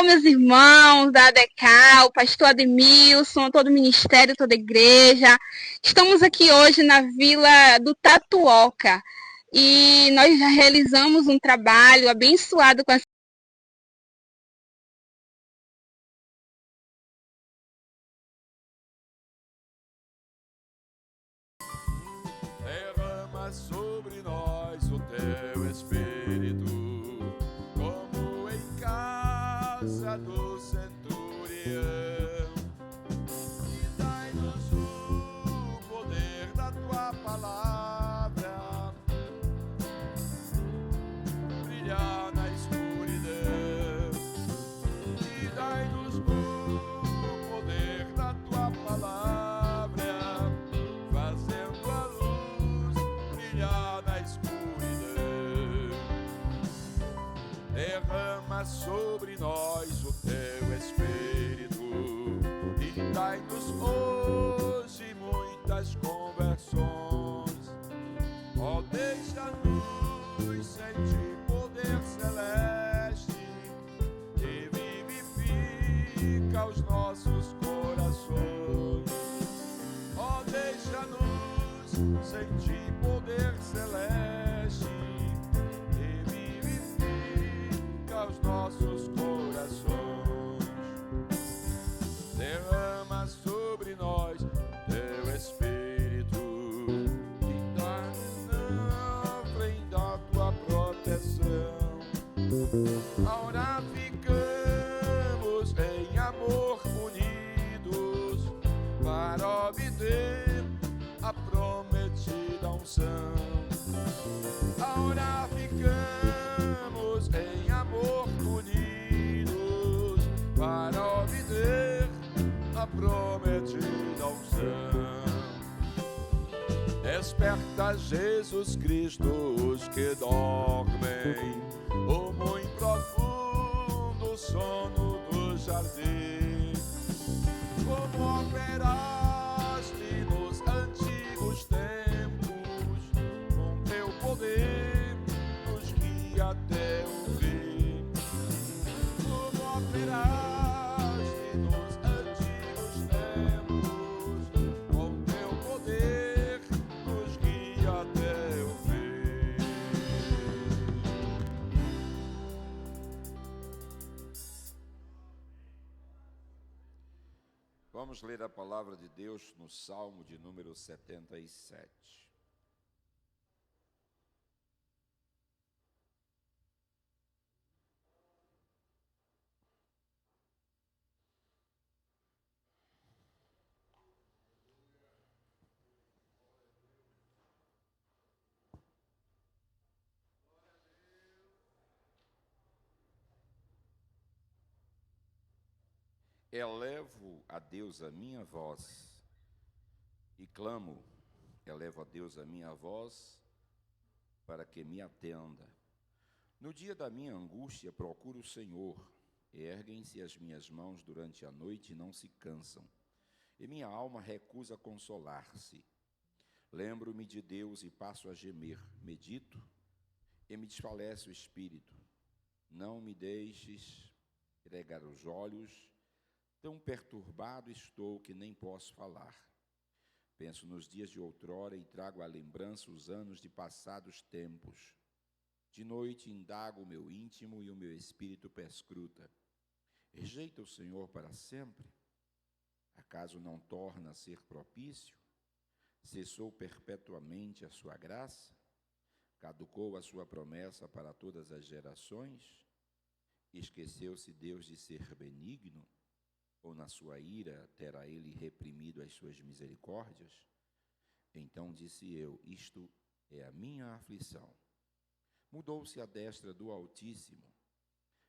Alô, meus irmãos da ADECAL, pastor Ademilson, todo o ministério, toda a igreja. Estamos aqui hoje na Vila do Tatuoca e nós já realizamos um trabalho abençoado com a Derrama sobre nós o teu Espírito, como em casa do centurião, e dai-nos o poder da tua palavra, brilhar na escuridão, e dai-nos o poder da tua palavra, fazendo a luz brilhar na escuridão. Derrama sobre nós o teu Espírito e dai-nos hoje muitas conversões. Ó, deixa-nos sentir poder celeste e vivifica os nossos corações. Ó, deixa-nos sentir poder celeste e vivifica os nossos corações. Derrama sobre nós teu Espírito e dá-nos frente à tua proteção. Ora ficamos em amor unidos para obter a prometida unção. Ora ficamos em amor unidos para obter a prometida unção. Desperta, Jesus Cristo, os que dormem, o muito profundo sono do jardim. Como operaste nos antigos tempos, com teu poder nos guia até o fim. Como operaste nos antigos tempos, com teu poder nos guia até o fim. Vamos ler a palavra de Deus no Salmo de número 77. Elevo a Deus a minha voz e clamo, elevo a Deus a minha voz para que me atenda. No dia da minha angústia procuro o Senhor, erguem-se as minhas mãos durante a noite e não se cansam, e minha alma recusa consolar-se. Lembro-me de Deus e passo a gemer, medito e me desfalece o espírito. Não me deixes pregar os olhos, tão perturbado estou que nem posso falar. Penso nos dias de outrora e trago à lembrança os anos de passados tempos. De noite indago o meu íntimo e o meu espírito perscruta. Rejeita o Senhor para sempre? Acaso não torna a ser propício? Cessou perpetuamente a sua graça? Caducou a sua promessa para todas as gerações? Esqueceu-se Deus de ser benigno? Ou na sua ira terá ele reprimido as suas misericórdias? Então disse eu, isto é a minha aflição. Mudou-se a destra do Altíssimo.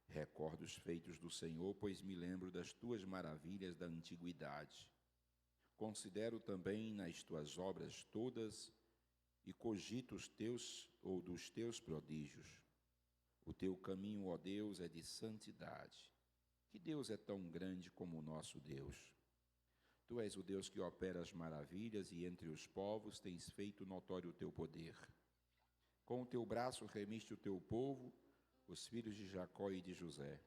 Recordo os feitos do Senhor, pois me lembro das tuas maravilhas da antiguidade. Considero também nas tuas obras todas e cogito os teus ou dos teus prodígios. O teu caminho, ó Deus, é de santidade. Que Deus é tão grande como o nosso Deus. Tu és o Deus que opera as maravilhas e entre os povos tens feito notório o teu poder. Com o teu braço remiste o teu povo, os filhos de Jacó e de José.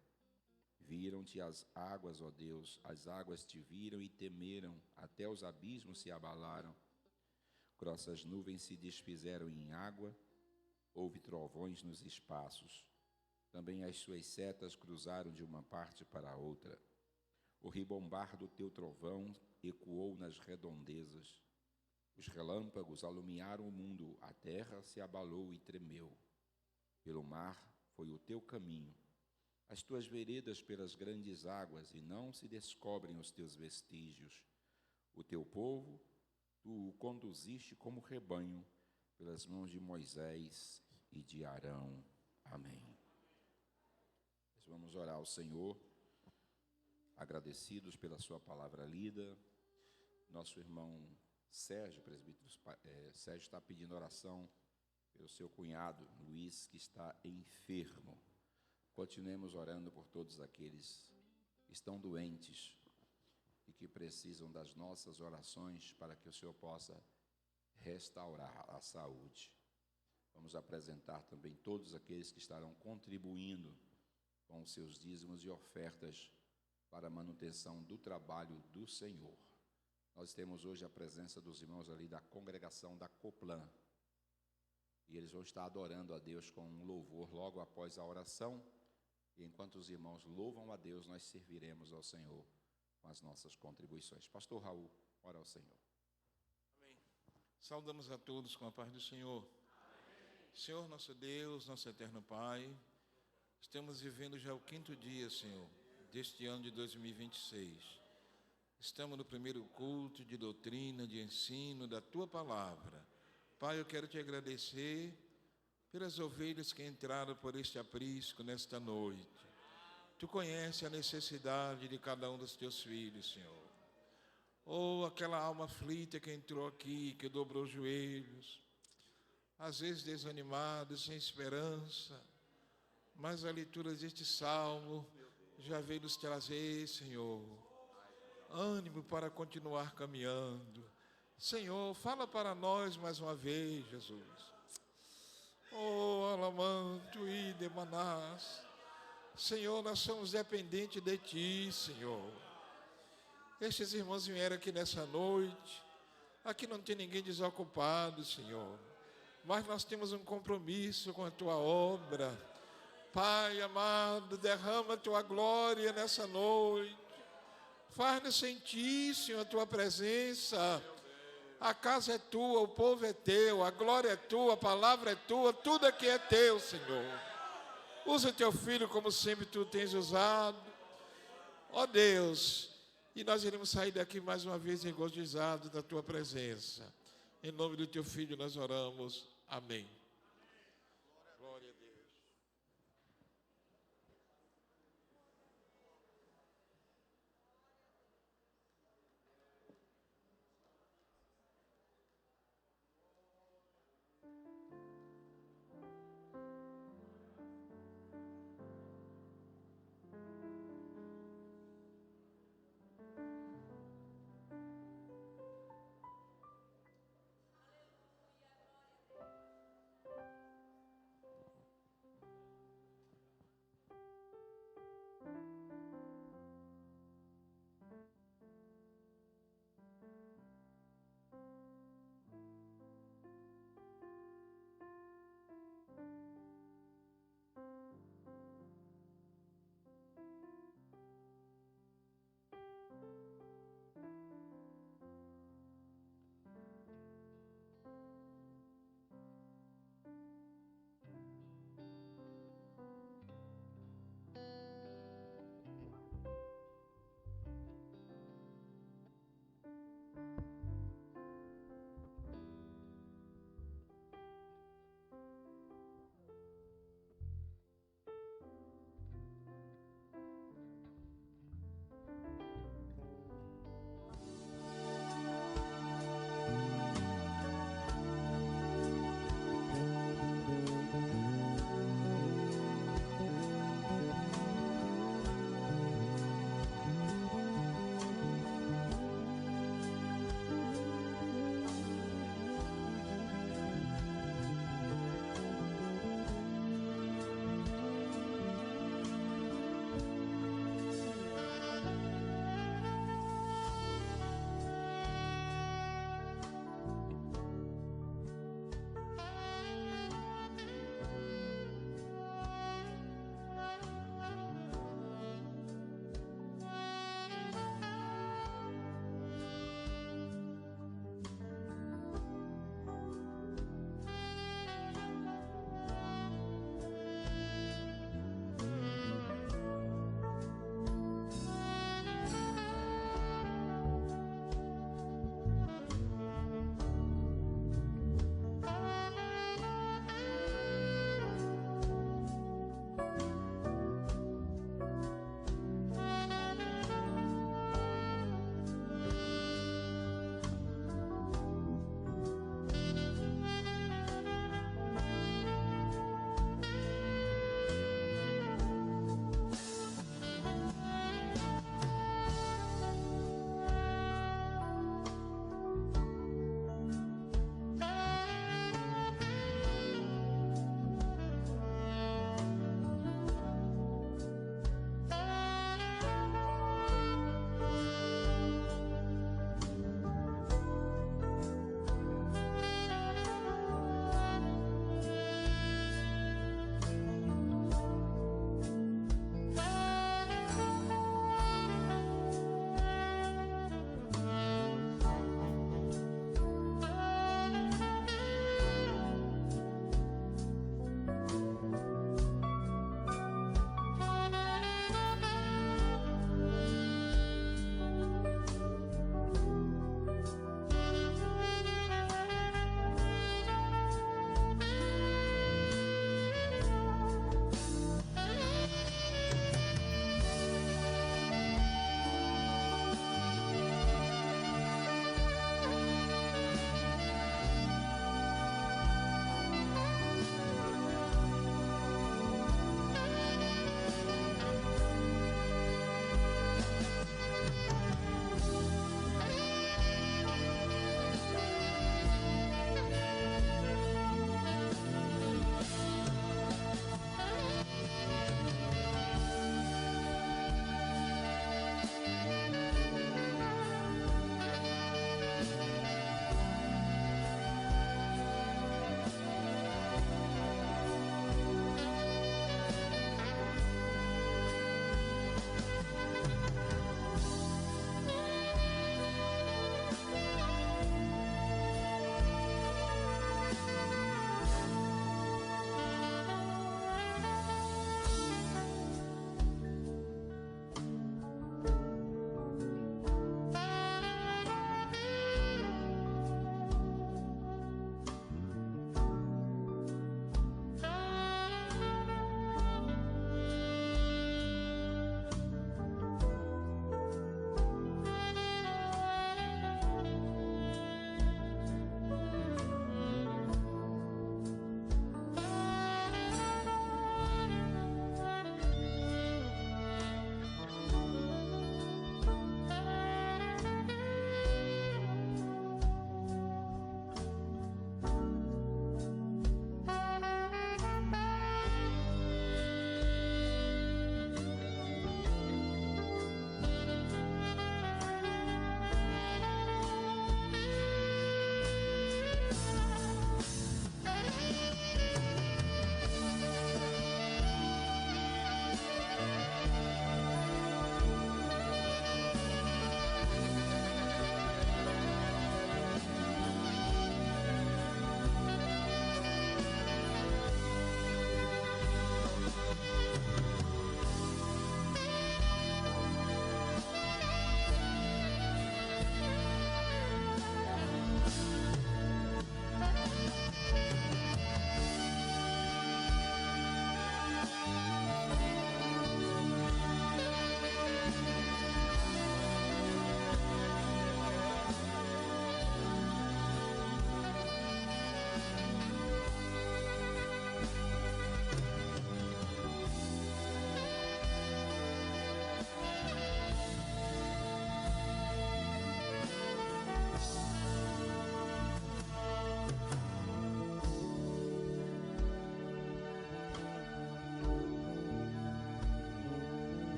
Viram-te as águas, ó Deus, as águas te viram e temeram, até os abismos se abalaram. Grossas nuvens se desfizeram em água, houve trovões nos espaços. Também as suas setas cruzaram de uma parte para a outra. O ribombar do teu trovão ecoou nas redondezas. Os relâmpagos alumiaram o mundo, a terra se abalou e tremeu. Pelo mar foi o teu caminho, as tuas veredas pelas grandes águas, e não se descobrem os teus vestígios. O teu povo, tu o conduziste como rebanho, pelas mãos de Moisés e de Arão. Amém. Nós vamos orar ao Senhor, agradecidos pela sua palavra lida. Nosso irmão Sérgio, presbítero Sérgio, está pedindo oração pelo seu cunhado Luiz, que está enfermo. Continuemos orando por todos aqueles que estão doentes e que precisam das nossas orações para que o Senhor possa restaurar a saúde. Vamos apresentar também todos aqueles que estarão contribuindo com os seus dízimos e ofertas para a manutenção do trabalho do Senhor. Nós temos hoje a presença dos irmãos ali da congregação da Coplan, e eles vão estar adorando a Deus com um louvor logo após a oração, e enquanto os irmãos louvam a Deus, nós serviremos ao Senhor com as nossas contribuições. Pastor Raul, ora ao Senhor. Amém. Saudamos a todos com a paz do Senhor. Amém. Senhor, nosso Deus, nosso eterno Pai, estamos vivendo já o 5º dia, Senhor, deste ano de 2026. Estamos no primeiro culto de doutrina, de ensino da Tua Palavra. Pai, eu quero Te agradecer pelas ovelhas que entraram por este aprisco nesta noite. Tu conheces a necessidade de cada um dos Teus filhos, Senhor. Ou aquela alma aflita que entrou aqui, que dobrou os joelhos, às vezes desanimado, sem esperança, mas a leitura deste salmo já veio nos trazer, Senhor, ânimo para continuar caminhando. Senhor, fala para nós mais uma vez, Jesus. Oh, alamanto e demanás. Senhor, nós somos dependentes de Ti, Senhor. Estes irmãos vieram aqui nessa noite. Aqui não tem ninguém desocupado, Senhor. Mas nós temos um compromisso com a Tua obra. Pai amado, derrama a Tua glória nessa noite. Faz-nos sentir, Senhor, a Tua presença. A casa é Tua, o povo é Teu, a glória é Tua, a palavra é Tua, tudo aqui é Teu, Senhor. Usa Teu Filho como sempre Tu tens usado. Ó Deus, e nós iremos sair daqui mais uma vez regozijados da Tua presença. Em nome do Teu Filho nós oramos. Amém. Glória a Deus.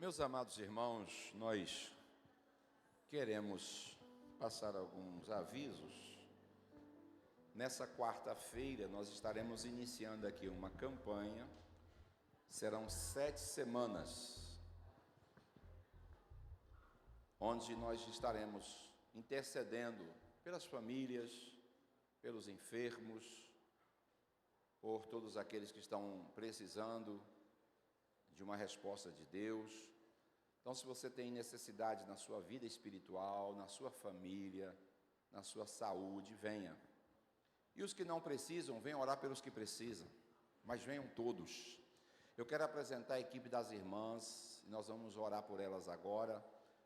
Meus amados irmãos, nós queremos passar alguns avisos. Nessa quarta-feira nós estaremos iniciando aqui uma campanha. Serão 7 semanas, onde nós estaremos intercedendo pelas famílias, pelos enfermos, por todos aqueles que estão precisando de uma resposta de Deus. Então, se você tem necessidade na sua vida espiritual, na sua família, na sua saúde, venha. E os que não precisam, venham orar pelos que precisam, mas venham todos. Eu quero apresentar a equipe das irmãs, nós vamos orar por elas agora.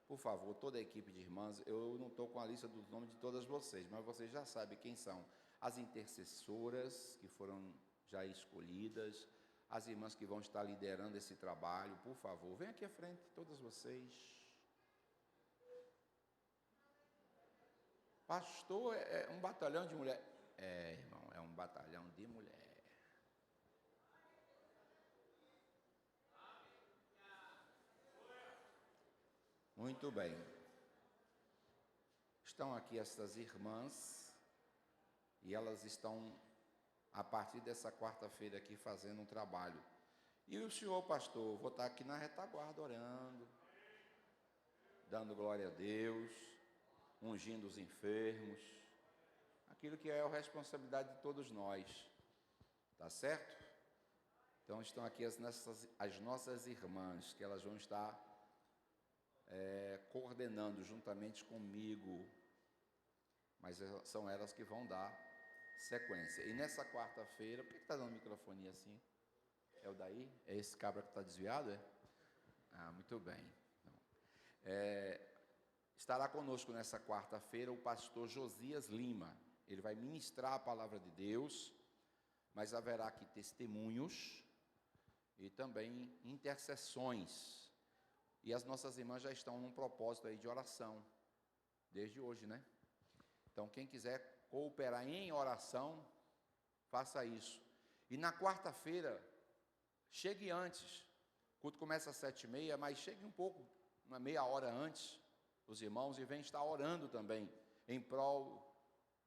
Por favor, toda a equipe de irmãs, eu não estou com a lista dos nomes de todas vocês, mas vocês já sabem quem são as intercessoras que foram já escolhidas, as irmãs que vão estar liderando esse trabalho. Por favor, venham aqui à frente, todas vocês. Pastor, é um batalhão de mulher. É, irmão, é um batalhão de mulher. Muito bem. Estão aqui essas irmãs e elas estão, a partir dessa quarta-feira aqui, fazendo um trabalho. E o senhor, pastor, vou estar aqui na retaguarda orando, dando glória a Deus, ungindo os enfermos, aquilo que é a responsabilidade de todos nós, tá certo? Então estão aqui as nossas irmãs, que elas vão estar coordenando juntamente comigo, mas são elas que vão dar sequência. E nessa quarta-feira, por que está dando microfone assim? É o daí? É esse cabra que está desviado, é? Ah, muito bem. Estará conosco nessa quarta-feira o pastor Josias Lima. Ele vai ministrar a palavra de Deus, mas haverá aqui testemunhos e também intercessões. E as nossas irmãs já estão num propósito aí de oração, desde hoje, né? Então, quem quiser cooperar em oração, faça isso. E na quarta-feira, chegue antes. O culto começa às 7h30, mas chegue um pouco, uma meia hora antes, os irmãos, e venham estar orando também, em prol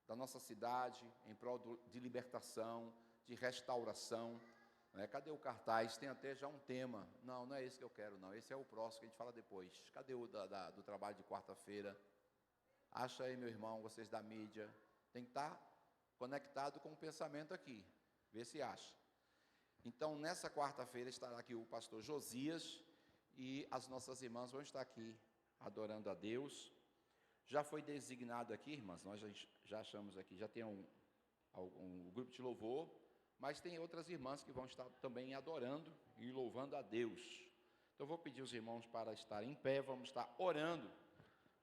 da nossa cidade, em prol de libertação, de restauração. Cadê o cartaz? Tem até já um tema. Não é esse que eu quero, não. Esse é o próximo, que a gente fala depois. Cadê o do trabalho de quarta-feira? Acha aí, meu irmão, vocês da mídia. Tem que estar conectado com o pensamento aqui. Vê se acha. Então, nessa quarta-feira estará aqui o pastor Josias e as nossas irmãs vão estar aqui adorando a Deus. Já foi designado aqui, irmãs, nós já achamos aqui, já tem um grupo de louvor, mas tem outras irmãs que vão estar também adorando e louvando a Deus. Então, eu vou pedir os irmãos para estar em pé, vamos estar orando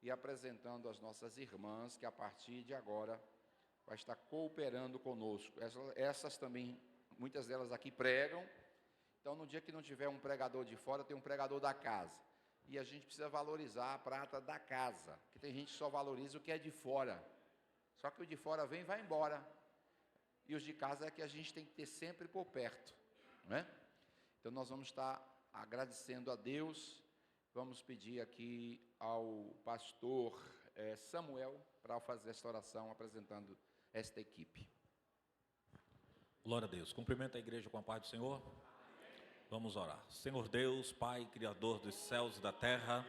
e apresentando as nossas irmãs, que a partir de agora vai estar cooperando conosco. Essas também, muitas delas aqui pregam, então no dia que não tiver um pregador de fora, tem um pregador da casa. E a gente precisa valorizar a prata da casa, porque tem gente que só valoriza o que é de fora. Só que o de fora vem e vai embora. E os de casa é que a gente tem que ter sempre por perto, não é? Então nós vamos estar agradecendo a Deus. Vamos pedir aqui ao pastor Samuel para fazer esta oração, apresentando esta equipe. Glória a Deus. Cumprimento a igreja com a paz do Senhor. Vamos orar. Senhor Deus, Pai, Criador dos céus e da terra,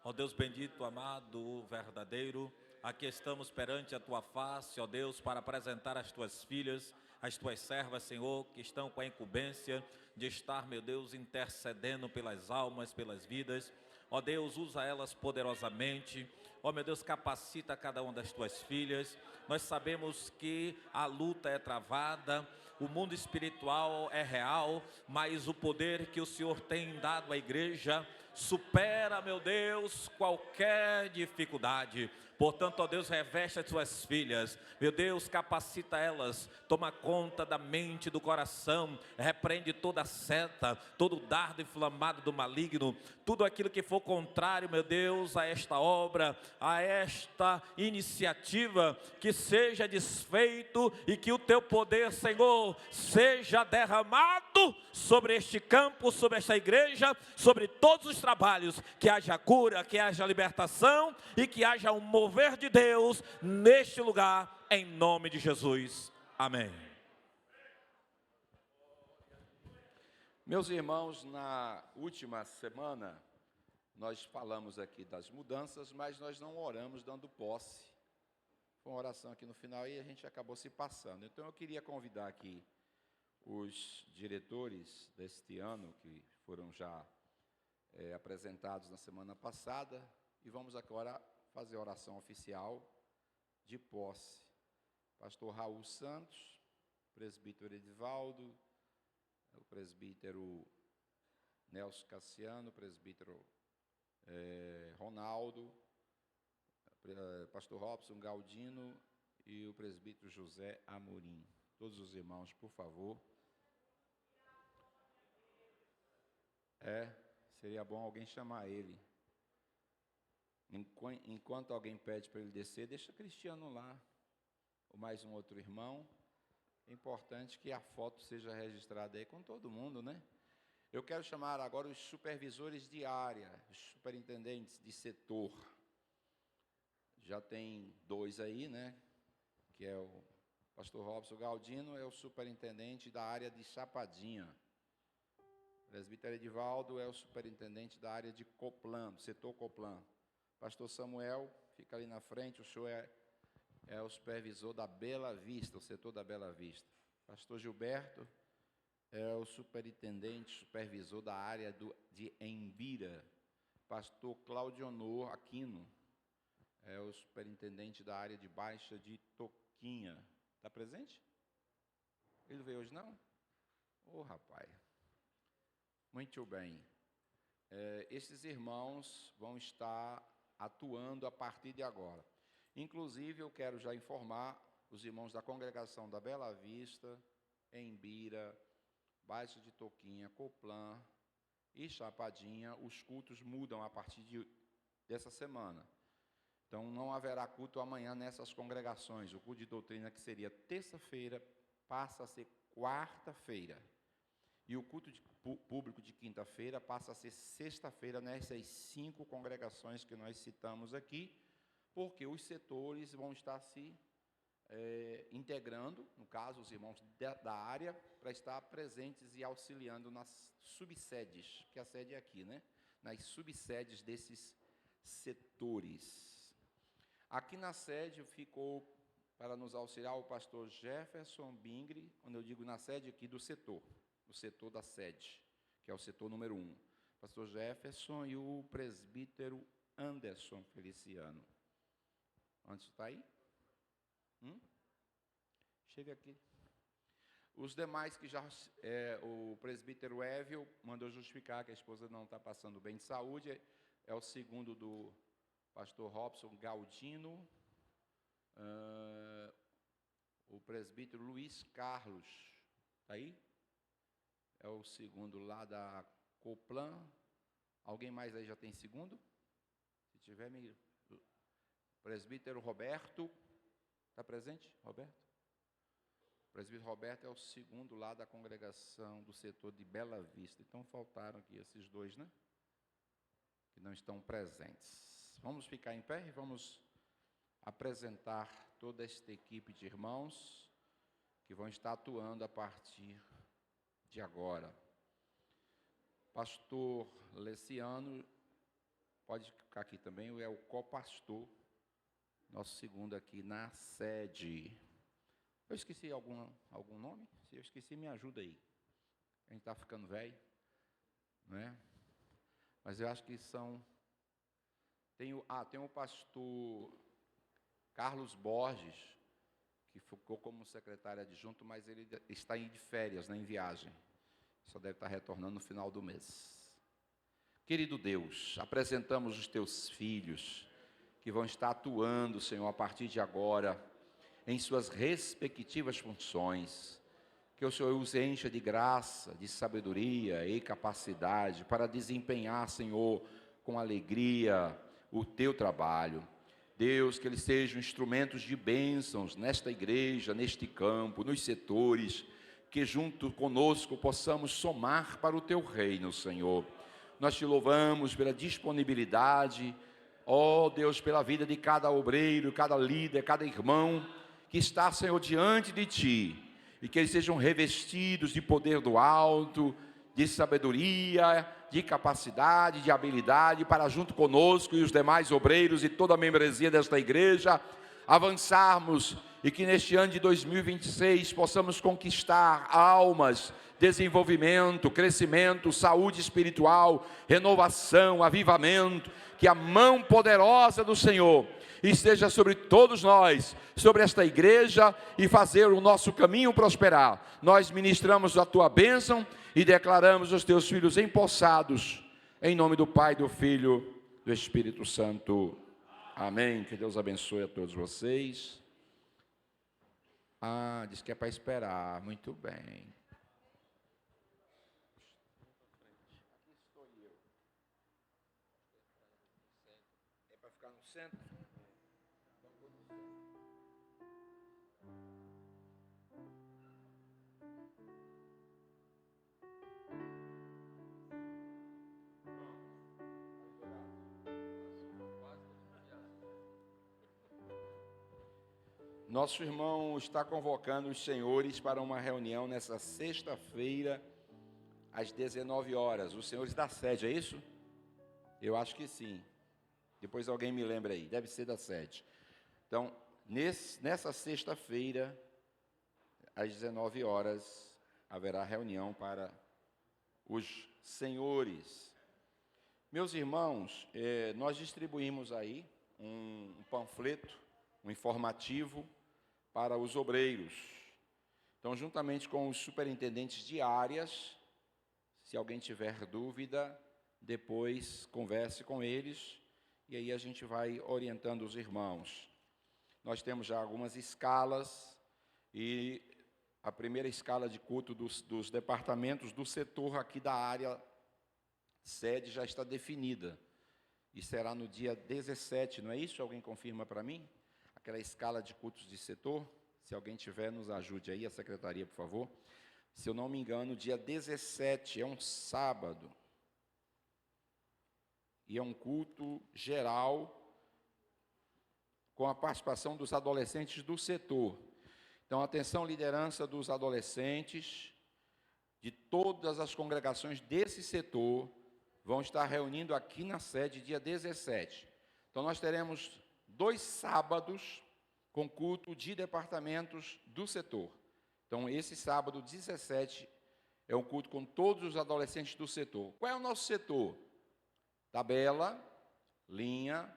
ó Deus bendito, amado, verdadeiro, aqui estamos perante a Tua face, ó Deus, para apresentar as Tuas filhas, as Tuas servas, Senhor, que estão com a incumbência de estar, meu Deus, intercedendo pelas almas, pelas vidas. Ó Deus, usa elas poderosamente. Ó meu Deus, capacita cada uma das Tuas filhas. Nós sabemos que a luta é travada, o mundo espiritual é real, mas o poder que o Senhor tem dado à igreja supera, meu Deus, qualquer dificuldade. Portanto, ó Deus, reveste as tuas filhas. Meu Deus, capacita elas, toma conta da mente, do coração, repreende toda seta, todo dardo inflamado do maligno, tudo aquilo que for contrário, meu Deus, a esta obra, a esta iniciativa, que seja desfeito e que o teu poder, Senhor, seja derramado sobre este campo, sobre esta igreja, sobre todos os trabalhos, que haja cura, que haja libertação e que haja um mover de Deus neste lugar, em nome de Jesus. Amém. Meus irmãos, na última semana, nós falamos aqui das mudanças, mas nós não oramos dando posse. Foi uma oração aqui no final e a gente acabou se passando. Então eu queria convidar aqui os diretores deste ano, que foram já apresentados na semana passada, e vamos agora fazer a oração oficial de posse. Pastor Raul Santos, presbítero Edivaldo, o presbítero Nelson Cassiano, presbítero Ronaldo, pastor Robson Galdino e o presbítero José Amorim. Todos os irmãos, por favor. Seria bom alguém chamar ele. Enquanto alguém pede para ele descer, deixa Cristiano lá, ou mais um outro irmão. É importante que a foto seja registrada aí com todo mundo, né? Eu quero chamar agora os supervisores de área, os superintendentes de setor. Já tem 2 aí, né? Que é o pastor Robson Galdino, é o superintendente da área de Chapadinha. O presbítero Edivaldo é o superintendente da área de Coplan, do setor Coplan. Pastor Samuel fica ali na frente, o senhor é o supervisor da Bela Vista, o setor da Bela Vista. Pastor Gilberto é o superintendente, supervisor da área de Embira. Pastor Claudionor Aquino é o superintendente da área de Baixa de Toquinha. Está presente? Ele não veio hoje, não? Rapaz. Muito bem. Esses irmãos vão estar atuando a partir de agora. Inclusive, eu quero já informar os irmãos da congregação da Bela Vista, Embira, Baixa de Toquinha, Coplan e Chapadinha. Os cultos mudam a partir dessa semana. Então, não haverá culto amanhã nessas congregações. O culto de doutrina, que seria terça-feira, passa a ser quarta-feira. E o culto público de quinta-feira passa a ser sexta-feira nessas 5 congregações que nós citamos aqui, porque os setores vão estar se integrando, no caso, os irmãos da área, para estar presentes e auxiliando nas subsedes, que a sede é aqui, né? Nas subsedes desses setores. Aqui na sede ficou para nos auxiliar o pastor Jefferson Bingri, quando eu digo na sede aqui do setor da sede, que é o setor número 1. Pastor Jefferson e o presbítero Anderson Feliciano. Antes está aí? Chega aqui. Os demais que já... o presbítero Évio mandou justificar que a esposa não está passando bem de saúde. É o segundo do pastor Robson Galdino. O presbítero Luiz Carlos. Está aí? É o segundo lá da Coplan. Alguém mais aí já tem segundo? Se tiver, me... Presbítero Roberto. Está presente, Roberto? O presbítero Roberto é o segundo lá da congregação do setor de Bela Vista. Então, faltaram aqui esses 2, né? Que não estão presentes. Vamos ficar em pé e vamos apresentar toda esta equipe de irmãos que vão estar atuando a partir de agora. Pastor Leciano, pode ficar aqui também, é o copastor, nosso segundo aqui na sede. Eu esqueci algum nome? Se eu esqueci, me ajuda aí. A gente está ficando velho, não é? Mas eu acho que são... Tem o pastor Carlos Borges, que ficou como secretário adjunto, mas ele está de férias, em viagem. Só deve estar retornando no final do mês. Querido Deus, apresentamos os teus filhos, que vão estar atuando, Senhor, a partir de agora, em suas respectivas funções. Que o Senhor os encha de graça, de sabedoria e capacidade para desempenhar, Senhor, com alegria o teu trabalho. Deus, que eles sejam instrumentos de bênçãos nesta igreja, neste campo, nos setores, que junto conosco possamos somar para o teu reino, Senhor. Nós te louvamos pela disponibilidade, ó Deus, pela vida de cada obreiro, cada líder, cada irmão que está, Senhor, diante de ti, e que eles sejam revestidos de poder do alto, de sabedoria, de capacidade, de habilidade, para junto conosco e os demais obreiros e toda a membresia desta igreja, avançarmos e que neste ano de 2026 possamos conquistar almas, desenvolvimento, crescimento, saúde espiritual, renovação, avivamento, que a mão poderosa do Senhor esteja sobre todos nós, sobre esta igreja, e fazer o nosso caminho prosperar. Nós ministramos a tua bênção e declaramos os teus filhos empossados, em nome do Pai, do Filho, do Espírito Santo. Amém. Que Deus abençoe a todos vocês. Diz que é para esperar. Muito bem. Aqui estou eu. É para ficar no centro? Nosso irmão está convocando os senhores para uma reunião nessa sexta-feira, às 19 horas. Os senhores da sede, é isso? Eu acho que sim. Depois alguém me lembra aí, deve ser da sede. Então, nessa sexta-feira, às 19 horas, haverá reunião para os senhores. Meus irmãos, nós distribuímos aí um panfleto, um informativo, para os obreiros. Então, juntamente com os superintendentes de áreas, se alguém tiver dúvida, depois converse com eles, e aí a gente vai orientando os irmãos. Nós temos já algumas escalas, e a primeira escala de culto dos departamentos do setor aqui da área sede já está definida, e será no dia 17, não é isso? Alguém confirma para mim? Aquela escala de cultos de setor, se alguém tiver, nos ajude aí, a secretaria, por favor. Se eu não me engano, dia 17 é um sábado, e é um culto geral, com a participação dos adolescentes do setor. Então, atenção, liderança dos adolescentes, de todas as congregações desse setor, vão estar reunindo aqui na sede, dia 17. Então, nós teremos 2 sábados com culto de departamentos do setor. Então, esse sábado, 17, é um culto com todos os adolescentes do setor. Qual é o nosso setor? Tabela, Linha,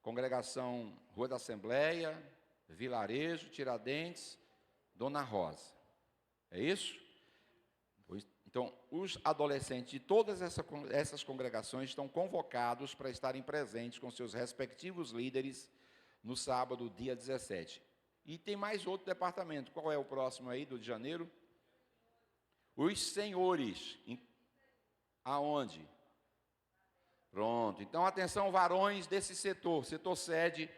Congregação Rua da Assembleia, Vilarejo, Tiradentes, Dona Rosa. É isso? Então, os adolescentes de todas essas congregações estão convocados para estarem presentes com seus respectivos líderes no sábado, dia 17. E tem mais outro departamento. Qual é o próximo aí, do de janeiro? Os senhores. Aonde? Pronto. Então, atenção, varões desse setor sede,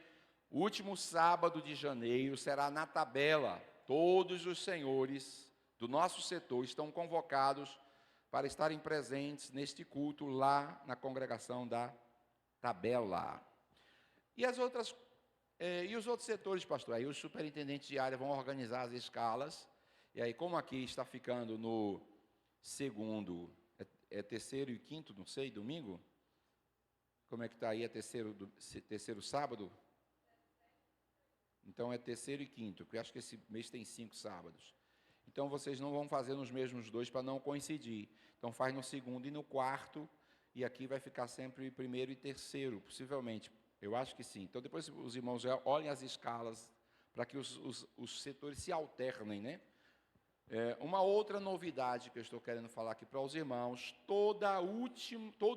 o último sábado de janeiro será na Tabela. Todos os senhores do nosso setor estão convocados para estarem presentes neste culto lá na congregação da Tabela. E os outros setores, pastor? Aí os superintendentes de área vão organizar as escalas, e aí, como aqui está ficando no segundo, terceiro e quinto, não sei, domingo? Como é que está aí? É terceiro sábado? Então é terceiro e quinto, porque eu acho que esse mês tem 5 sábados. Então, vocês não vão fazer nos mesmos 2 para não coincidir. Então, faz no segundo e no quarto, e aqui vai ficar sempre primeiro e terceiro, possivelmente. Eu acho que sim. Então, depois os irmãos já olhem as escalas, para que os setores se alternem, né? Uma outra novidade que eu estou querendo falar aqui para os irmãos, todo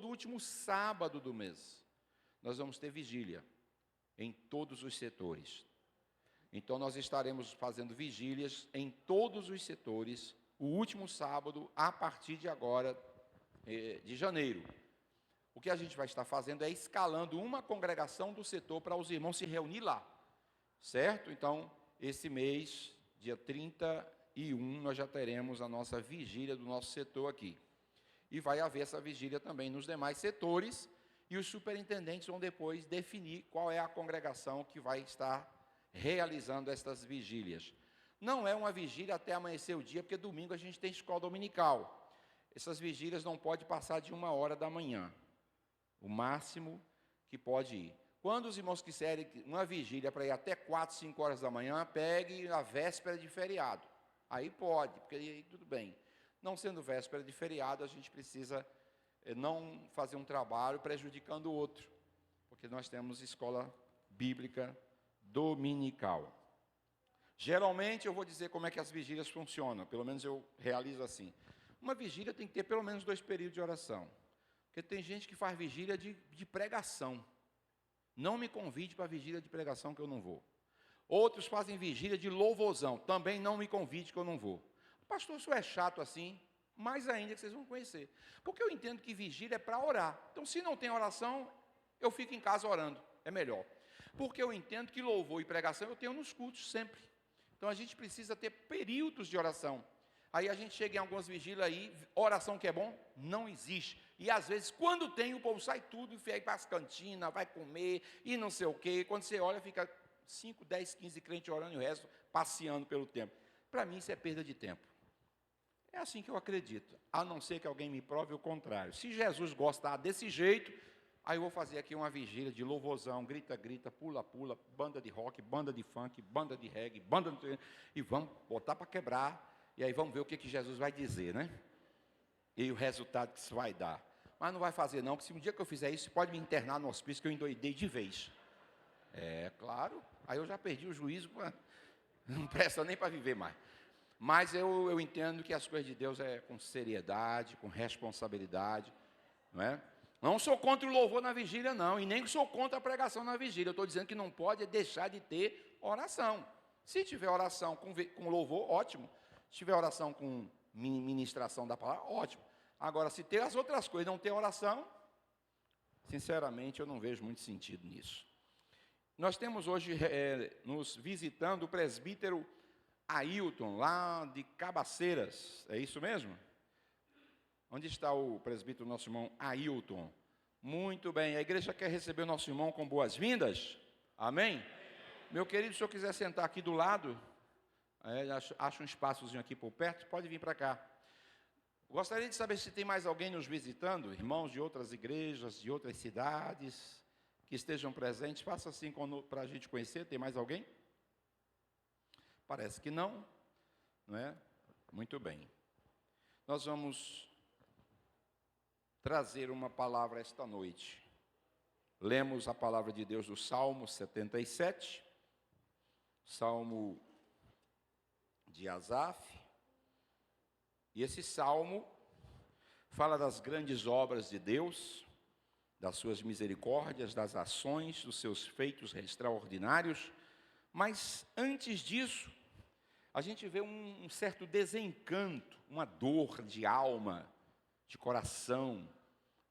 último sábado do mês, nós vamos ter vigília. em todos os setores. Então, nós estaremos fazendo vigílias em todos os setores, o último sábado, a partir de agora, de janeiro. O que a gente vai estar fazendo é escalando uma congregação do setor para os irmãos se reunir lá, certo? Então, esse mês, dia 31, nós já teremos a nossa vigília do nosso setor aqui. E vai haver essa vigília também nos demais setores, e os superintendentes vão depois definir qual é a congregação que vai estar realizando estas vigílias. Não é uma vigília até amanhecer o dia, porque domingo a gente tem escola dominical. Essas vigílias não podem passar de 1h da manhã, o máximo que pode ir. Quando os irmãos quiserem uma vigília para ir até 4, 5 horas da manhã, pegue a véspera de feriado. Aí pode, porque aí tudo bem. Não sendo véspera de feriado, a gente precisa não fazer um trabalho prejudicando o outro, porque nós temos escola bíblica dominical. Geralmente, eu vou dizer como é que as vigílias funcionam, pelo menos eu realizo assim. Uma vigília tem que ter pelo menos 2 períodos de oração, porque tem gente que faz vigília de pregação. Não me convide para a vigília de pregação, que eu não vou. Outros fazem vigília de louvorzão, também não me convide, que eu não vou. Pastor, isso é chato assim? Mais ainda que vocês vão conhecer. Porque eu entendo que vigília é para orar. Então, se não tem oração, eu fico em casa orando, é melhor. Porque eu entendo que louvor e pregação eu tenho nos cultos sempre. Então, a gente precisa ter períodos de oração. Aí a gente chega em algumas vigílias aí, oração que é bom, não existe. E às vezes, quando tem, o povo sai tudo e vai para as cantinas, vai comer e não sei o quê. Quando você olha, fica 5, 10, 15 crentes orando e o resto passeando pelo tempo. Para mim, isso é perda de tempo. É assim que eu acredito, a não ser que alguém me prove o contrário. Se Jesus gostar desse jeito, aí eu vou fazer aqui uma vigília de louvorzão, grita, grita, pula, pula, banda de rock, banda de funk, banda de reggae, banda de... E vamos botar para quebrar, e aí vamos ver o que Jesus vai dizer, né? E o resultado que isso vai dar. Mas não vai fazer não, porque se um dia que eu fizer isso, pode me internar no hospício, que eu endoidei de vez. É, claro, aí eu já perdi o juízo, não presta nem para viver mais. Mas eu entendo que as coisas de Deus é com seriedade, com responsabilidade, não é? Não sou contra o louvor na vigília, não, e nem sou contra a pregação na vigília. Eu estou dizendo que não pode deixar de ter oração. Se tiver oração com louvor, ótimo. Se tiver oração com ministração da palavra, ótimo. Agora, se ter as outras coisas e não ter oração, sinceramente, eu não vejo muito sentido nisso. Nós temos hoje nos visitando o presbítero Ailton, lá de Cabaceiras, é isso mesmo? Onde está o presbítero, nosso irmão Ailton? Muito bem, a igreja quer receber o nosso irmão com boas-vindas? Amém? Meu querido, se eu quiser sentar aqui do lado, acho um espaçozinho aqui por perto, pode vir para cá. Gostaria de saber se tem mais alguém nos visitando, irmãos de outras igrejas, de outras cidades, que estejam presentes. Faça assim para a gente conhecer, tem mais alguém? Parece que não, não é? Muito bem. Nós vamos trazer uma palavra esta noite. Lemos a palavra de Deus do Salmo 77, Salmo de Asaf. E esse salmo fala das grandes obras de Deus, das suas misericórdias, das ações, dos seus feitos extraordinários. Mas antes disso, a gente vê um certo desencanto, uma dor de alma, de coração,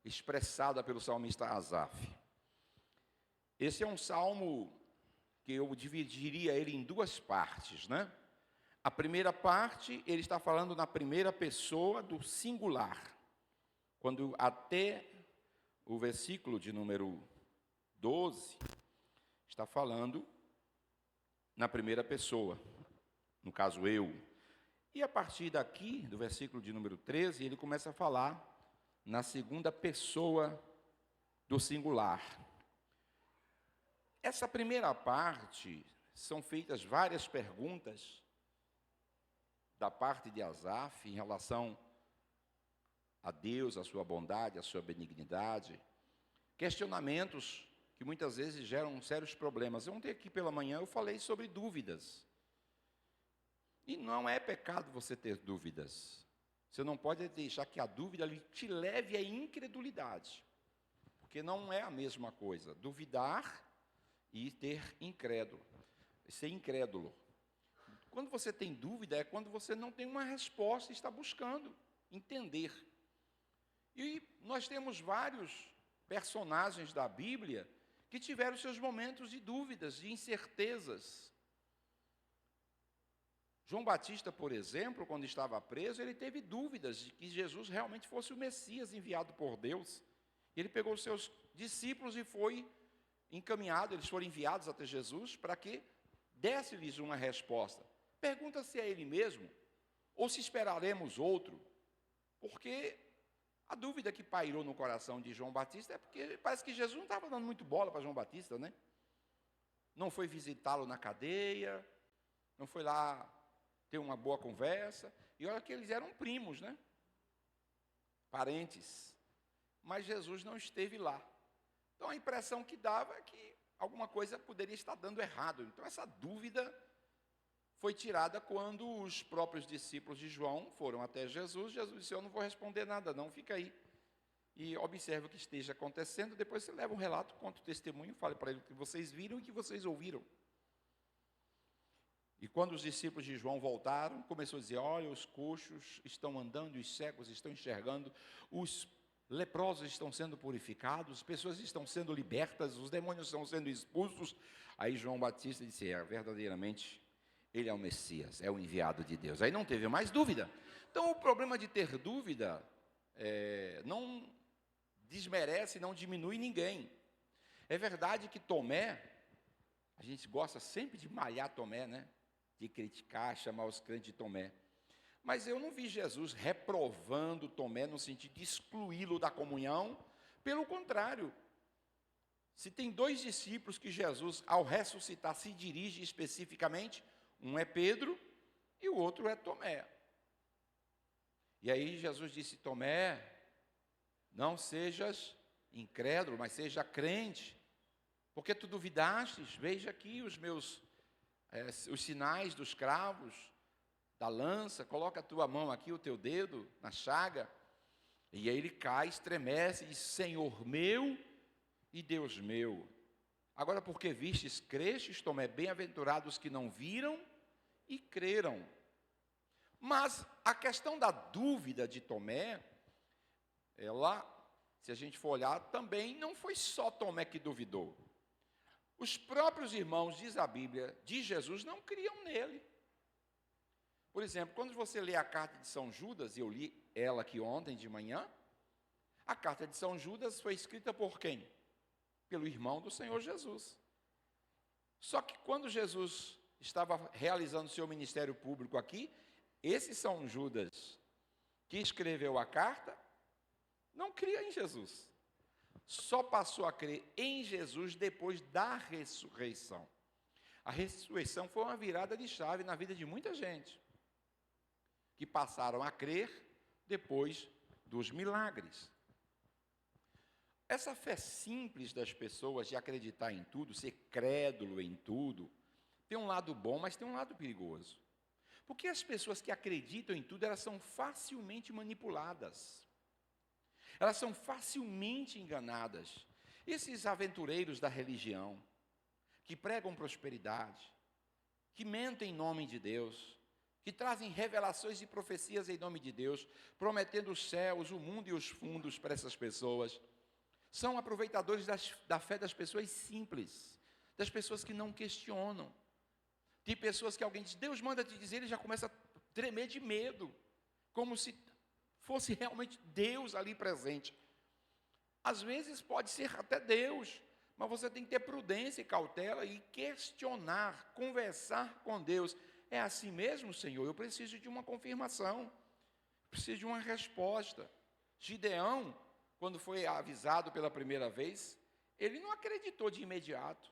expressada pelo salmista Asaf. Esse é um salmo que eu dividiria ele em 2 partes, né? A primeira parte, ele está falando na primeira pessoa do singular, quando até o versículo de número 12 está falando na primeira pessoa, no caso eu. E a partir daqui, do versículo de número 13, ele começa a falar na segunda pessoa do singular. Essa primeira parte, são feitas várias perguntas da parte de Asaf em relação a Deus, a sua bondade, a sua benignidade, questionamentos que muitas vezes geram sérios problemas. Ontem aqui pela manhã eu falei sobre dúvidas. E não é pecado você ter dúvidas. Você não pode deixar que a dúvida te leve à incredulidade. Porque não é a mesma coisa. Duvidar e ser incrédulo. Quando você tem dúvida, é quando você não tem uma resposta e está buscando entender. E nós temos vários personagens da Bíblia que tiveram seus momentos de dúvidas, de incertezas. João Batista, por exemplo, quando estava preso, ele teve dúvidas de que Jesus realmente fosse o Messias enviado por Deus. Ele pegou os seus discípulos e foi encaminhado, eles foram enviados até Jesus para que desse-lhes uma resposta. Pergunta se é ele mesmo ou se esperaremos outro, porque a dúvida que pairou no coração de João Batista é porque parece que Jesus não estava dando muito bola para João Batista, né? Não foi visitá-lo na cadeia, não foi lá ter uma boa conversa, e olha que eles eram primos, né? Parentes. Mas Jesus não esteve lá. Então a impressão que dava é que alguma coisa poderia estar dando errado. Então essa dúvida foi tirada quando os próprios discípulos de João foram até Jesus. Jesus disse: eu não vou responder nada não, fica aí. E observe o que esteja acontecendo, depois você leva um relato, conta o testemunho, fale para ele o que vocês viram e o que vocês ouviram. E quando os discípulos de João voltaram, começou a dizer: olha, os coxos estão andando, os cegos estão enxergando, os leprosos estão sendo purificados, as pessoas estão sendo libertas, os demônios estão sendo expulsos. Aí João Batista disse: verdadeiramente, ele é o Messias, é o enviado de Deus. Aí não teve mais dúvida. Então o problema de ter dúvida não desmerece, não diminui ninguém. É verdade que Tomé, a gente gosta sempre de malhar Tomé, né? De criticar, chamar os crentes de Tomé. Mas eu não vi Jesus reprovando Tomé no sentido de excluí-lo da comunhão. Pelo contrário, se tem dois discípulos que Jesus, ao ressuscitar, se dirige especificamente, um é Pedro e o outro é Tomé. E aí Jesus disse: Tomé, não sejas incrédulo, mas seja crente, porque tu duvidastes. Veja aqui os sinais dos cravos, da lança, coloca a tua mão aqui, o teu dedo na chaga, e aí ele cai, estremece e diz: Senhor meu e Deus meu. Agora, porque vistes, crestes, Tomé, bem-aventurados que não viram e creram. Mas a questão da dúvida de Tomé, ela, se a gente for olhar, também não foi só Tomé que duvidou. Os próprios irmãos, diz a Bíblia, de Jesus, não criam nele. Por exemplo, quando você lê a carta de São Judas, e eu li ela aqui ontem de manhã, a carta de São Judas foi escrita por quem? Pelo irmão do Senhor Jesus. Só que quando Jesus estava realizando seu ministério público aqui, esse São Judas, que escreveu a carta, não cria em Jesus. Só passou a crer em Jesus depois da ressurreição. A ressurreição foi uma virada de chave na vida de muita gente, que passaram a crer depois dos milagres. Essa fé simples das pessoas de acreditar em tudo, ser crédulo em tudo, tem um lado bom, mas tem um lado perigoso. Porque as pessoas que acreditam em tudo, elas são facilmente manipuladas. Elas são facilmente enganadas. Esses aventureiros da religião, que pregam prosperidade, que mentem em nome de Deus, que trazem revelações e profecias em nome de Deus, prometendo os céus, o mundo e os fundos para essas pessoas, são aproveitadores da fé das pessoas simples, das pessoas que não questionam. Tem pessoas que alguém diz: Deus manda te dizer, ele já começa a tremer de medo, como se fosse realmente Deus ali presente. Às vezes pode ser até Deus, mas você tem que ter prudência e cautela e questionar, conversar com Deus. É assim mesmo, Senhor? Eu preciso de uma confirmação, preciso de uma resposta. Gideão, quando foi avisado pela primeira vez, ele não acreditou de imediato.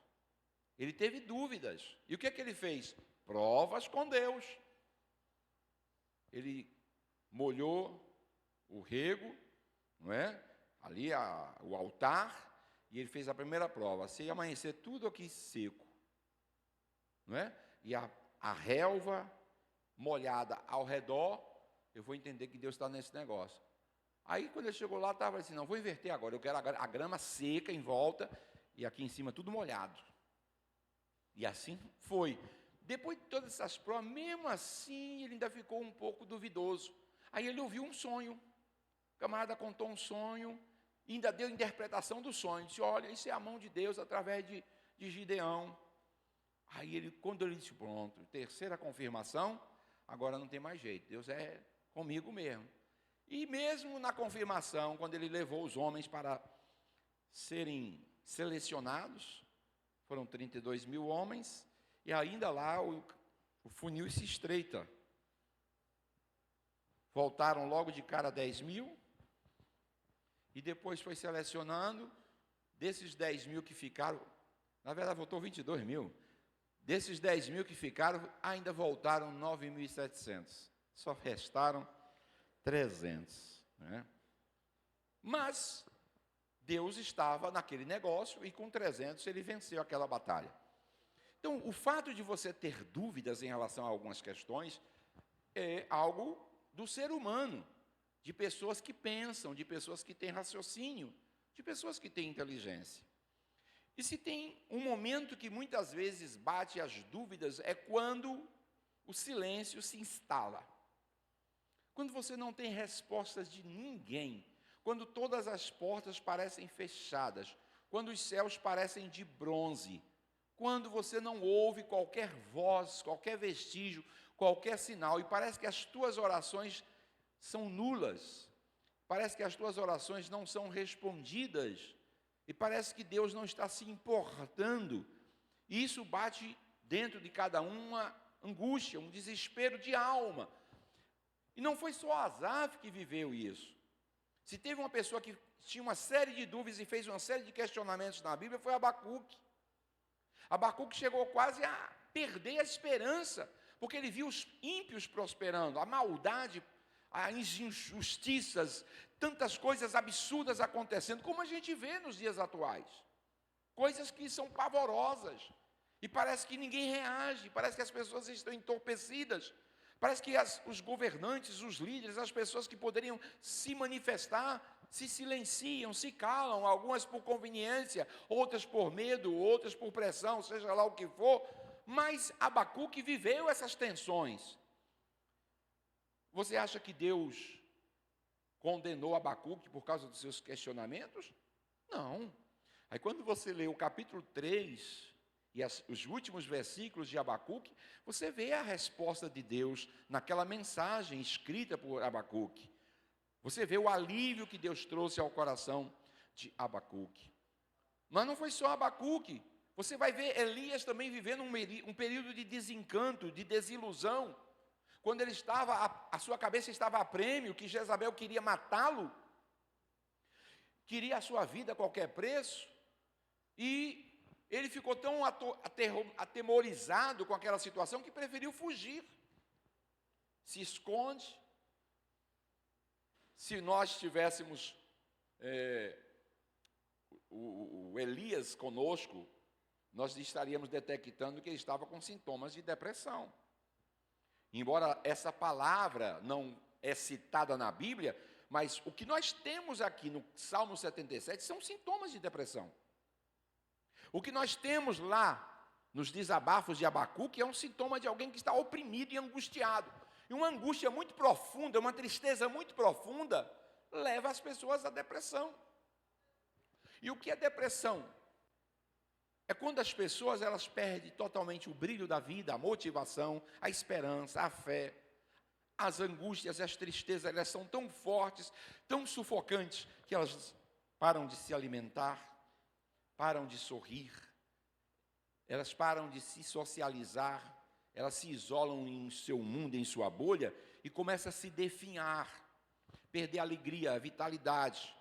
Ele teve dúvidas. E o que é que ele fez? Provas com Deus. Ele molhou o rego, não é? Ali o altar, e ele fez a primeira prova. Se amanhecer tudo aqui seco, não é? E a relva molhada ao redor, eu vou entender que Deus está nesse negócio. Aí, quando ele chegou lá, estava assim: não, vou inverter agora, eu quero a grama seca em volta, e aqui em cima tudo molhado. E assim foi. Depois de todas essas provas, mesmo assim, ele ainda ficou um pouco duvidoso. Aí ele ouviu um sonho. O camarada contou um sonho, e ainda deu interpretação do sonho. Disse, olha, isso é a mão de Deus através de Gideão. Aí quando ele disse, pronto, terceira confirmação, agora não tem mais jeito, Deus é comigo mesmo. E mesmo na confirmação, quando ele levou os homens para serem selecionados, foram 32 mil homens, e ainda lá o funil se estreita. Voltaram logo de cara 10 mil, e depois foi selecionando, desses 10 mil que ficaram, na verdade voltou 22 mil, desses 10 mil que ficaram, ainda voltaram 9.700, só restaram 300, né? Mas Deus estava naquele negócio, e com 300 ele venceu aquela batalha. Então, o fato de você ter dúvidas em relação a algumas questões é algo do ser humano, de pessoas que pensam, de pessoas que têm raciocínio, de pessoas que têm inteligência. E se tem um momento que muitas vezes bate as dúvidas, é quando o silêncio se instala. Quando você não tem respostas de ninguém, quando todas as portas parecem fechadas, quando os céus parecem de bronze, quando você não ouve qualquer voz, qualquer vestígio, qualquer sinal, e parece que as tuas orações são nulas, parece que as tuas orações não são respondidas, e parece que Deus não está se importando, e isso bate dentro de cada um uma angústia, um desespero de alma. E não foi só Asaf que viveu isso. Se teve uma pessoa que tinha uma série de dúvidas e fez uma série de questionamentos na Bíblia, foi Abacuque. Abacuque chegou quase a perder a esperança, porque ele viu os ímpios prosperando, a maldade, as injustiças, tantas coisas absurdas acontecendo, como a gente vê nos dias atuais. Coisas que são pavorosas, e parece que ninguém reage, parece que as pessoas estão entorpecidas, parece que os governantes, os líderes, as pessoas que poderiam se manifestar, se silenciam, se calam, algumas por conveniência, outras por medo, outras por pressão, seja lá o que for, mas Abacuque viveu essas tensões. Você acha que Deus condenou Abacuque por causa dos seus questionamentos? Não. Aí quando você lê o capítulo 3 e os últimos versículos de Abacuque, você vê a resposta de Deus naquela mensagem escrita por Abacuque. Você vê o alívio que Deus trouxe ao coração de Abacuque. Mas não foi só Abacuque. Você vai ver Elias também vivendo um período de desencanto, de desilusão. Quando ele estava, a sua cabeça estava a prêmio, que Jezabel queria matá-lo, queria a sua vida a qualquer preço, e ele ficou tão atemorizado com aquela situação que preferiu fugir. Se esconde. Se nós tivéssemos o Elias conosco, nós estaríamos detectando que ele estava com sintomas de depressão. Embora essa palavra não é citada na Bíblia, mas o que nós temos aqui no Salmo 77 são sintomas de depressão. O que nós temos lá nos desabafos de Abacuque é um sintoma de alguém que está oprimido e angustiado. E uma angústia muito profunda, uma tristeza muito profunda, leva as pessoas à depressão. E o que é depressão? É quando as pessoas elas perdem totalmente o brilho da vida, a motivação, a esperança, a fé. As angústias, as tristezas, elas são tão fortes, tão sufocantes, que elas param de se alimentar, param de sorrir, elas param de se socializar, elas se isolam em seu mundo, em sua bolha, e começam a se definhar, perder a alegria, a vitalidade.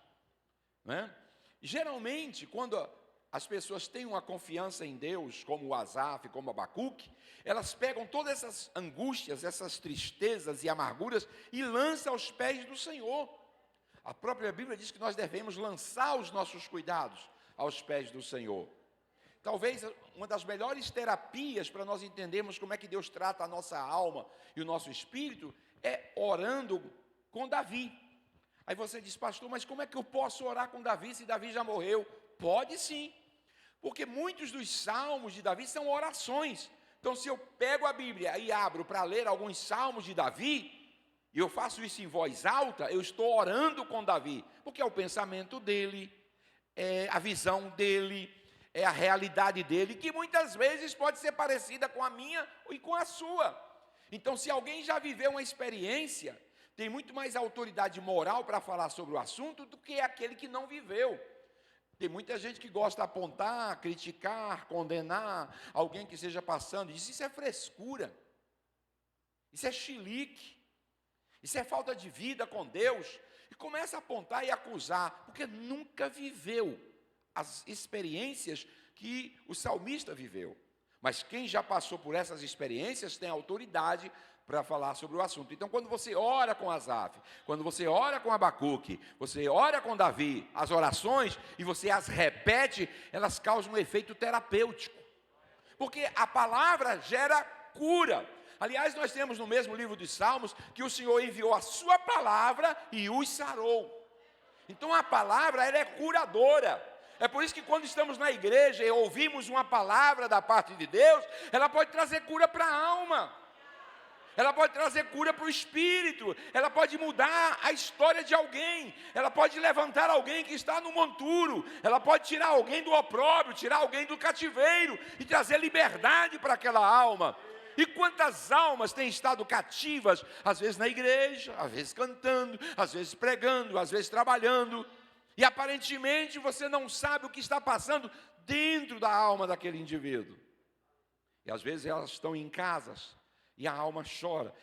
Não é? Geralmente, quando as pessoas têm uma confiança em Deus, como o Asaf, como Abacuque, elas pegam todas essas angústias, essas tristezas e amarguras e lançam aos pés do Senhor. A própria Bíblia diz que nós devemos lançar os nossos cuidados aos pés do Senhor. Talvez uma das melhores terapias para nós entendermos como é que Deus trata a nossa alma e o nosso espírito é orando com Davi. Aí você diz, pastor, mas como é que eu posso orar com Davi se Davi já morreu? Pode sim, Porque muitos dos salmos de Davi são orações. Então, se eu pego a Bíblia e abro para ler alguns salmos de Davi, e eu faço isso em voz alta, eu estou orando com Davi, porque é o pensamento dele, é a visão dele, é a realidade dele, que muitas vezes pode ser parecida com a minha e com a sua. Então, se alguém já viveu uma experiência, tem muito mais autoridade moral para falar sobre o assunto do que aquele que não viveu. Tem muita gente que gosta de apontar, criticar, condenar alguém que esteja passando. Isso é frescura. Isso é chilique. Isso é falta de vida com Deus. E começa a apontar e acusar, porque nunca viveu as experiências que o salmista viveu. Mas quem já passou por essas experiências tem autoridade para falar sobre o assunto. Então, quando você ora com Asaf, quando você ora com Abacuque, você ora com Davi, as orações, e você as repete, elas causam um efeito terapêutico. Porque a palavra gera cura. Aliás, nós temos no mesmo livro dos Salmos, que o Senhor enviou a sua palavra e os sarou. Então, a palavra, ela é curadora. É por isso que quando estamos na igreja e ouvimos uma palavra da parte de Deus, ela pode trazer cura para a alma. Ela pode trazer cura para o espírito, ela pode mudar a história de alguém, ela pode levantar alguém que está no monturo, ela pode tirar alguém do opróbrio, tirar alguém do cativeiro e trazer liberdade para aquela alma. E quantas almas têm estado cativas, às vezes na igreja, às vezes cantando, às vezes pregando, às vezes trabalhando, e aparentemente você não sabe o que está passando dentro da alma daquele indivíduo. E às vezes elas estão em casas, e a alma chora.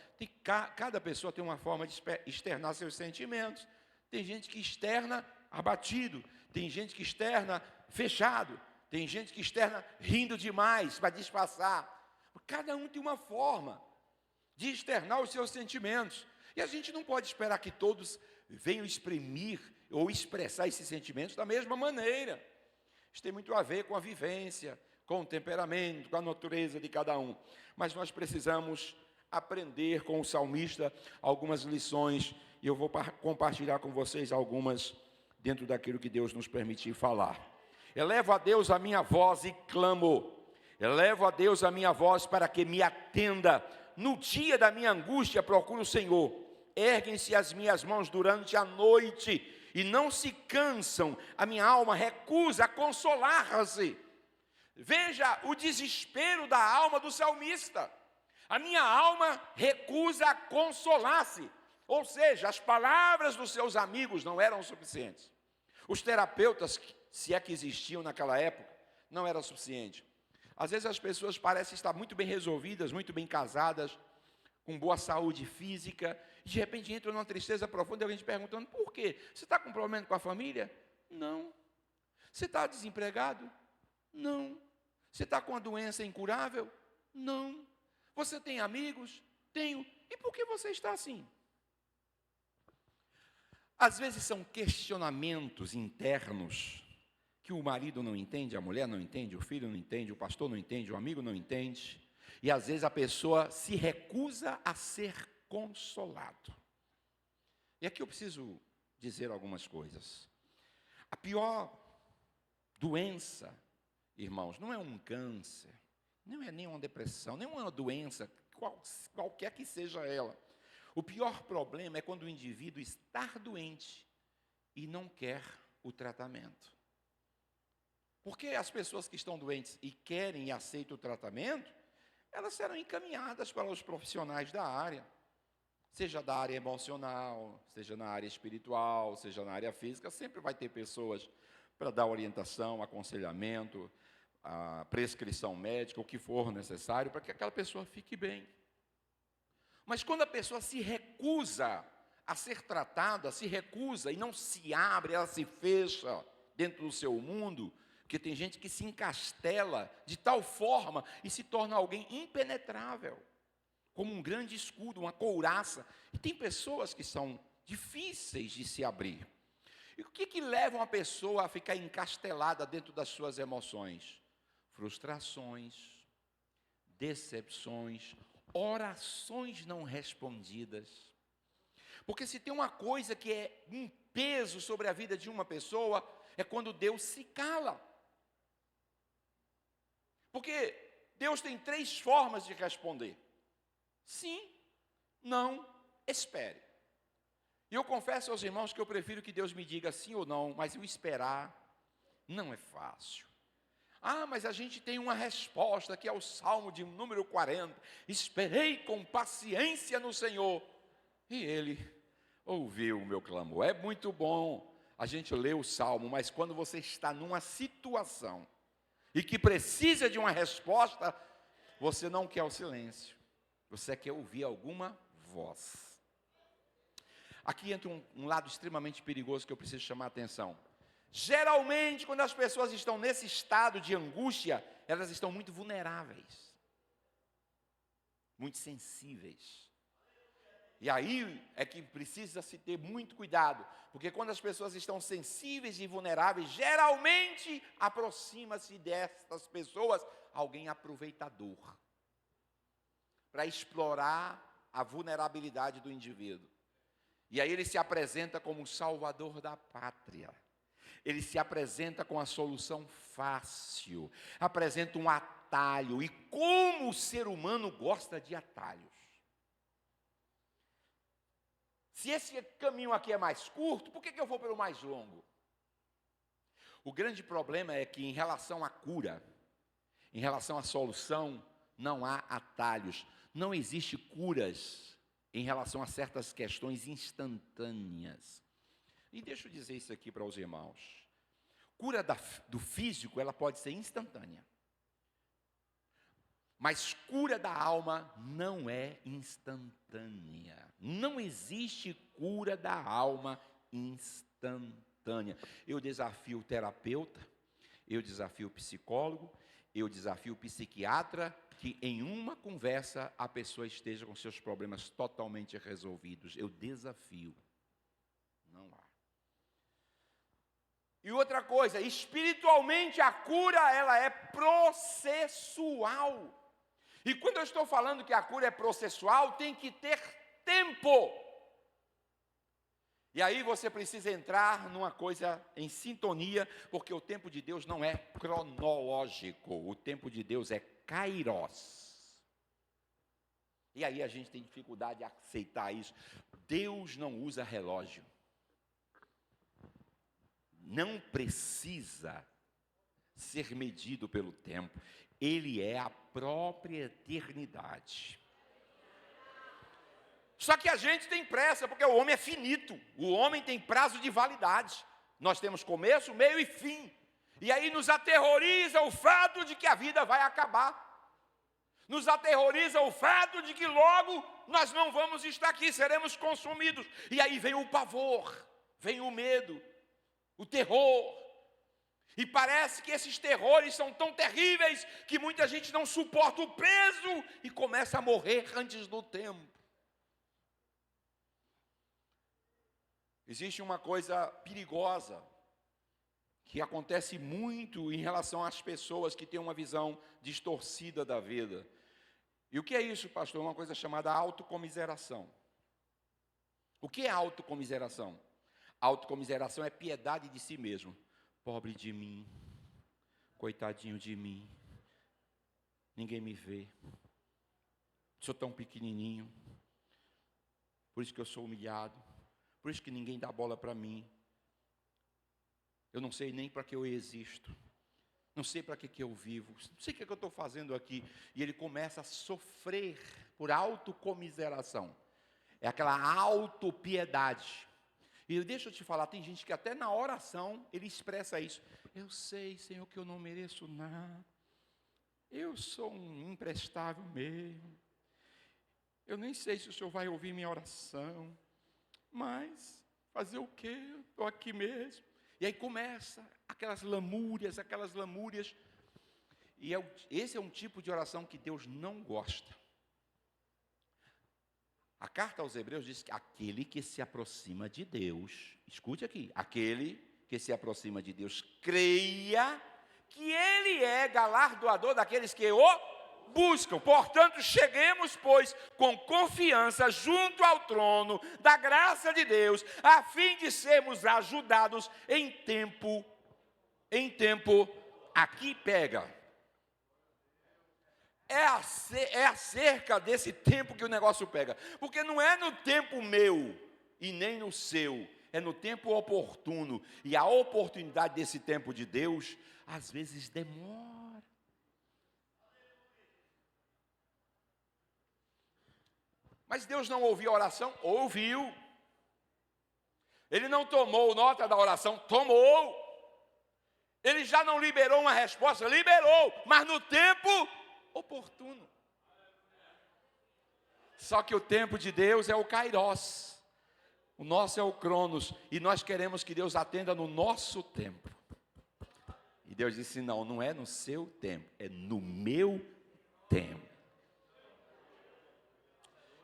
Cada pessoa tem uma forma de externar seus sentimentos. Tem gente que externa abatido, tem gente que externa fechado, tem gente que externa rindo demais para disfarçar. Cada um tem uma forma de externar os seus sentimentos. E a gente não pode esperar que todos venham exprimir ou expressar esses sentimentos da mesma maneira. Isso tem muito a ver com a vivência, com o temperamento, com a natureza de cada um. Mas nós precisamos aprender com o salmista algumas lições, e eu vou compartilhar com vocês algumas dentro daquilo que Deus nos permitir falar. Elevo a Deus a minha voz e clamo. Elevo a Deus a minha voz para que me atenda. No dia da minha angústia procuro o Senhor. Erguem-se as minhas mãos durante a noite e não se cansam. A minha alma recusa a consolar-se. Veja o desespero da alma do salmista. A minha alma recusa a consolar-se. Ou seja, as palavras dos seus amigos não eram suficientes. Os terapeutas, se é que existiam naquela época, não era suficiente. Às vezes as pessoas parecem estar muito bem resolvidas, muito bem casadas, com boa saúde física, e de repente entram numa tristeza profunda e alguém te perguntando, por quê? Você está com problema com a família? Não. Você está desempregado? Não. Você está com uma doença incurável? Não. Você tem amigos? Tenho. E por que você está assim? Às vezes são questionamentos internos que o marido não entende, a mulher não entende, o filho não entende, o pastor não entende, o amigo não entende. E às vezes a pessoa se recusa a ser consolado. E aqui eu preciso dizer algumas coisas. A pior doença, irmãos, não é um câncer, não é nem uma depressão, nem uma doença, qualquer que seja ela. O pior problema é quando o indivíduo está doente e não quer o tratamento. Porque as pessoas que estão doentes e querem e aceitam o tratamento, elas serão encaminhadas para os profissionais da área, seja da área emocional, seja na área espiritual, seja na área física, sempre vai ter pessoas para dar orientação, aconselhamento, a prescrição médica, o que for necessário, para que aquela pessoa fique bem. Mas quando a pessoa se recusa a ser tratada, se recusa e não se abre, ela se fecha dentro do seu mundo, porque tem gente que se encastela de tal forma e se torna alguém impenetrável, como um grande escudo, uma couraça. E tem pessoas que são difíceis de se abrir. E o que leva uma pessoa a ficar encastelada dentro das suas emoções? Frustrações, decepções, orações não respondidas. Porque se tem uma coisa que é um peso sobre a vida de uma pessoa, é quando Deus se cala. Porque Deus tem 3 formas de responder: sim, não, espere. E eu confesso aos irmãos que eu prefiro que Deus me diga sim ou não, mas o esperar não é fácil. Mas a gente tem uma resposta, que é o Salmo de número 40. Esperei com paciência no Senhor, e Ele ouviu o meu clamor. É muito bom a gente ler o Salmo, mas quando você está numa situação e que precisa de uma resposta, você não quer o silêncio, você quer ouvir alguma voz. Aqui entra um lado extremamente perigoso que eu preciso chamar a atenção. Geralmente, quando as pessoas estão nesse estado de angústia, elas estão muito vulneráveis, muito sensíveis. E aí é que precisa se ter muito cuidado, porque quando as pessoas estão sensíveis e vulneráveis, geralmente aproxima-se destas pessoas alguém aproveitador, para explorar a vulnerabilidade do indivíduo. E aí ele se apresenta como o salvador da pátria. Ele se apresenta com a solução fácil, apresenta um atalho. E como o ser humano gosta de atalhos. Se esse caminho aqui é mais curto, por que eu vou pelo mais longo? O grande problema é que em relação à cura, em relação à solução, não há atalhos. Não existe curas em relação a certas questões instantâneas. E deixa eu dizer isso aqui para os irmãos. Cura do físico, ela pode ser instantânea. Mas cura da alma não é instantânea. Não existe cura da alma instantânea. Eu desafio o terapeuta, eu desafio o psicólogo, eu desafio o psiquiatra, que em uma conversa a pessoa esteja com seus problemas totalmente resolvidos. Eu desafio. Não há. E outra coisa, espiritualmente a cura, ela é processual. E quando eu estou falando que a cura é processual, tem que ter tempo. E aí você precisa entrar numa coisa em sintonia, porque o tempo de Deus não é cronológico, o tempo de Deus é kairos. E aí a gente tem dificuldade de aceitar isso. Deus não usa relógio. Não precisa ser medido pelo tempo. Ele é a própria eternidade. Só que a gente tem pressa, porque o homem é finito. O homem tem prazo de validade. Nós temos começo, meio e fim. E aí nos aterroriza o fato de que a vida vai acabar. Nos aterroriza o fato de que logo nós não vamos estar aqui, seremos consumidos. E aí vem o pavor, vem o medo, o terror. E parece que esses terrores são tão terríveis que muita gente não suporta o peso e começa a morrer antes do tempo. Existe uma coisa perigosa que acontece muito em relação às pessoas que têm uma visão distorcida da vida. E o que é isso, pastor? É uma coisa chamada autocomiseração. O que é autocomiseração? Autocomiseração é piedade de si mesmo. Pobre de mim, coitadinho de mim, ninguém me vê, sou tão pequenininho, por isso que eu sou humilhado, por isso que ninguém dá bola para mim, eu não sei nem para que eu existo, não sei para que eu vivo, não sei o que eu estou fazendo aqui, e ele começa a sofrer por autocomiseração, é aquela autopiedade. E deixa eu te falar, tem gente que até na oração ele expressa isso. Eu sei, Senhor, que eu não mereço nada. Eu sou um imprestável mesmo. Eu nem sei se o Senhor vai ouvir minha oração. Mas fazer o quê? Eu estou aqui mesmo. E aí começa aquelas lamúrias. E esse é um tipo de oração que Deus não gosta. A carta aos Hebreus diz que aquele que se aproxima de Deus, escute aqui, aquele que se aproxima de Deus, creia que Ele é galardoador daqueles que o buscam. Portanto, cheguemos, pois, com confiança junto ao trono da graça de Deus, a fim de sermos ajudados em tempo, aqui pega. É acerca desse tempo que o negócio pega. Porque não é no tempo meu e nem no seu. É no tempo oportuno. E a oportunidade desse tempo de Deus, às vezes demora. Mas Deus não ouviu a oração? Ouviu. Ele não tomou nota da oração? Tomou. Ele já não liberou uma resposta? Liberou. Mas no tempo oportuno. Só que o tempo de Deus é o Kairos. O nosso é o Cronos. E nós queremos que Deus atenda no nosso tempo. E Deus disse, não, não é no seu tempo, é no meu tempo.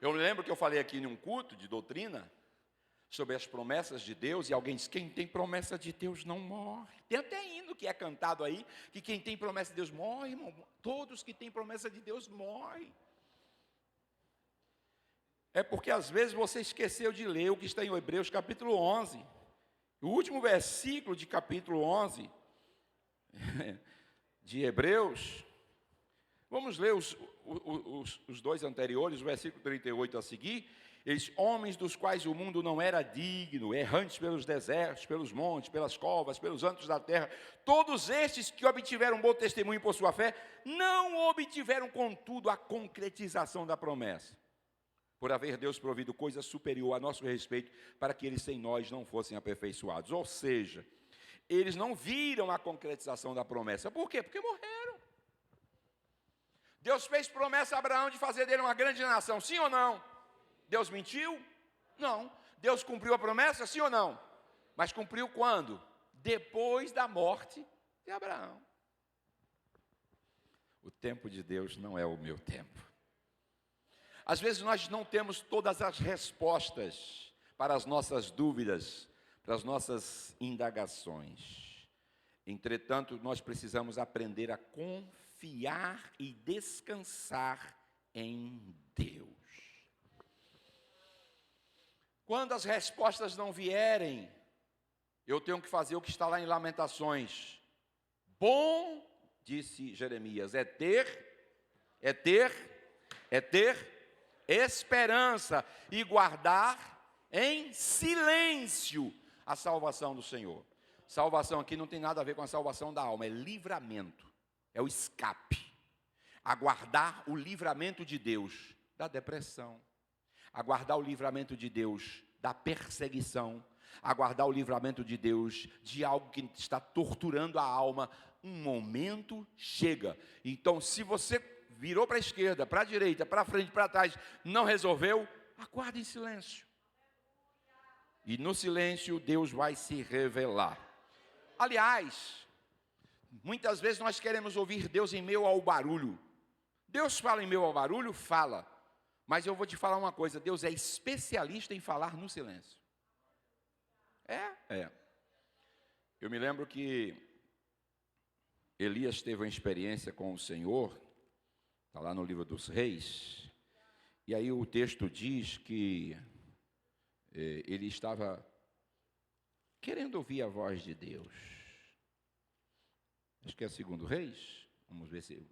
Eu lembro que eu falei aqui em um culto de doutrina sobre as promessas de Deus, e alguém disse, quem tem promessa de Deus não morre. Tem até hino que é cantado aí, que quem tem promessa de Deus morre, irmão. Todos que têm promessa de Deus morrem. É porque às vezes você esqueceu de ler o que está em Hebreus capítulo 11. O último versículo de capítulo 11 de Hebreus. Vamos ler os dois anteriores, o versículo 38 a seguir. Eles, homens dos quais o mundo não era digno, errantes pelos desertos, pelos montes, pelas covas, pelos antros da terra, todos estes que obtiveram bom testemunho por sua fé, não obtiveram, contudo, a concretização da promessa, por haver Deus provido coisa superior a nosso respeito, para que eles sem nós não fossem aperfeiçoados. Ou seja, eles não viram a concretização da promessa. Por quê? Porque morreram. Deus fez promessa a Abraão de fazer dele uma grande nação, sim ou não? Deus mentiu? Não. Deus cumpriu a promessa, sim ou não? Mas cumpriu quando? Depois da morte de Abraão. O tempo de Deus não é o meu tempo. Às vezes nós não temos todas as respostas para as nossas dúvidas, para as nossas indagações. Entretanto, nós precisamos aprender a confiar e descansar em Deus. Quando as respostas não vierem, eu tenho que fazer o que está lá em Lamentações. Bom, disse Jeremias, é ter esperança e guardar em silêncio a salvação do Senhor. Salvação aqui não tem nada a ver com a salvação da alma, é livramento, é o escape. Aguardar o livramento de Deus da depressão. Aguardar o livramento de Deus da perseguição, aguardar o livramento de Deus de algo que está torturando a alma. Um momento chega. Então, se você virou para a esquerda, para a direita, para frente, para trás, não resolveu, aguarde em silêncio. E no silêncio Deus vai se revelar. Aliás, muitas vezes nós queremos ouvir Deus em meio ao barulho. Deus fala em meio ao barulho? Fala. Mas eu vou te falar uma coisa, Deus é especialista em falar no silêncio. É. Eu me lembro que Elias teve uma experiência com o Senhor, está lá no livro dos Reis, e aí o texto diz que ele estava querendo ouvir a voz de Deus. Acho que é 2 Reis, vamos ver se...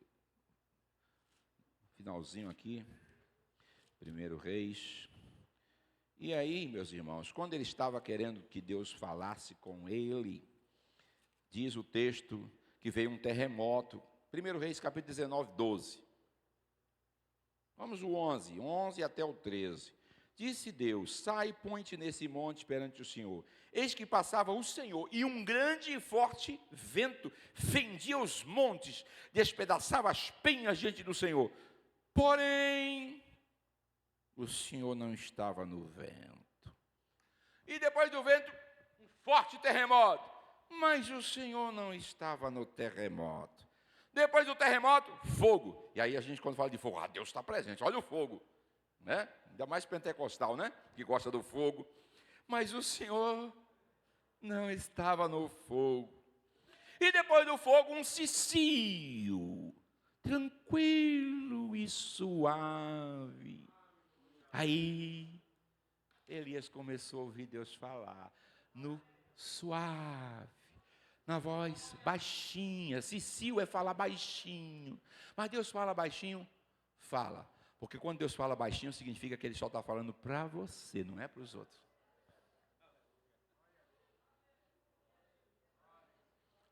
Finalzinho aqui... 1 Reis. E aí, meus irmãos, quando ele estava querendo que Deus falasse com ele, diz o texto que veio um terremoto. 1 Reis, capítulo 19, 12. Vamos o 11 até o 13. Disse Deus, sai e põe-te nesse monte perante o Senhor. Eis que passava o Senhor, e um grande e forte vento fendia os montes, despedaçava as penhas diante do Senhor. Porém, o Senhor não estava no vento. E depois do vento, um forte terremoto. Mas o Senhor não estava no terremoto. Depois do terremoto, fogo. E aí a gente, quando fala de fogo, Deus está presente, olha o fogo. Né? Ainda mais pentecostal, né? Que gosta do fogo. Mas o Senhor não estava no fogo. E depois do fogo, um cicio. Tranquilo e suave. Aí, Elias começou a ouvir Deus falar, no suave, na voz baixinha. Cicil é falar baixinho. Mas Deus fala baixinho? Fala. Porque quando Deus fala baixinho, significa que Ele só está falando para você, não é para os outros.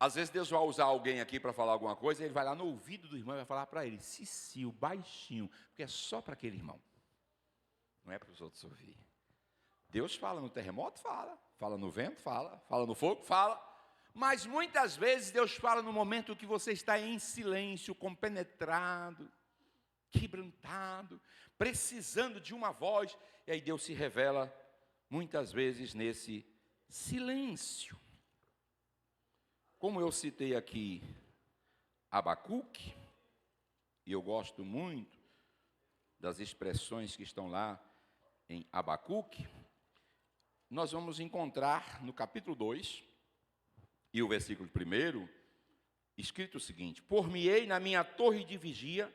Às vezes Deus vai usar alguém aqui para falar alguma coisa, Ele vai lá no ouvido do irmão e vai falar para ele, Cicil, baixinho, porque é só para aquele irmão. Não é para os outros ouvir. Deus fala no terremoto, fala no vento, fala no fogo, fala. Mas muitas vezes Deus fala no momento que você está em silêncio, compenetrado, quebrantado, precisando de uma voz. E aí Deus se revela muitas vezes nesse silêncio. Como eu citei aqui Abacuque, e eu gosto muito das expressões que estão lá em Abacuque, nós vamos encontrar no capítulo 2, e o versículo 1, escrito o seguinte: por-me-ei na minha torre de vigia,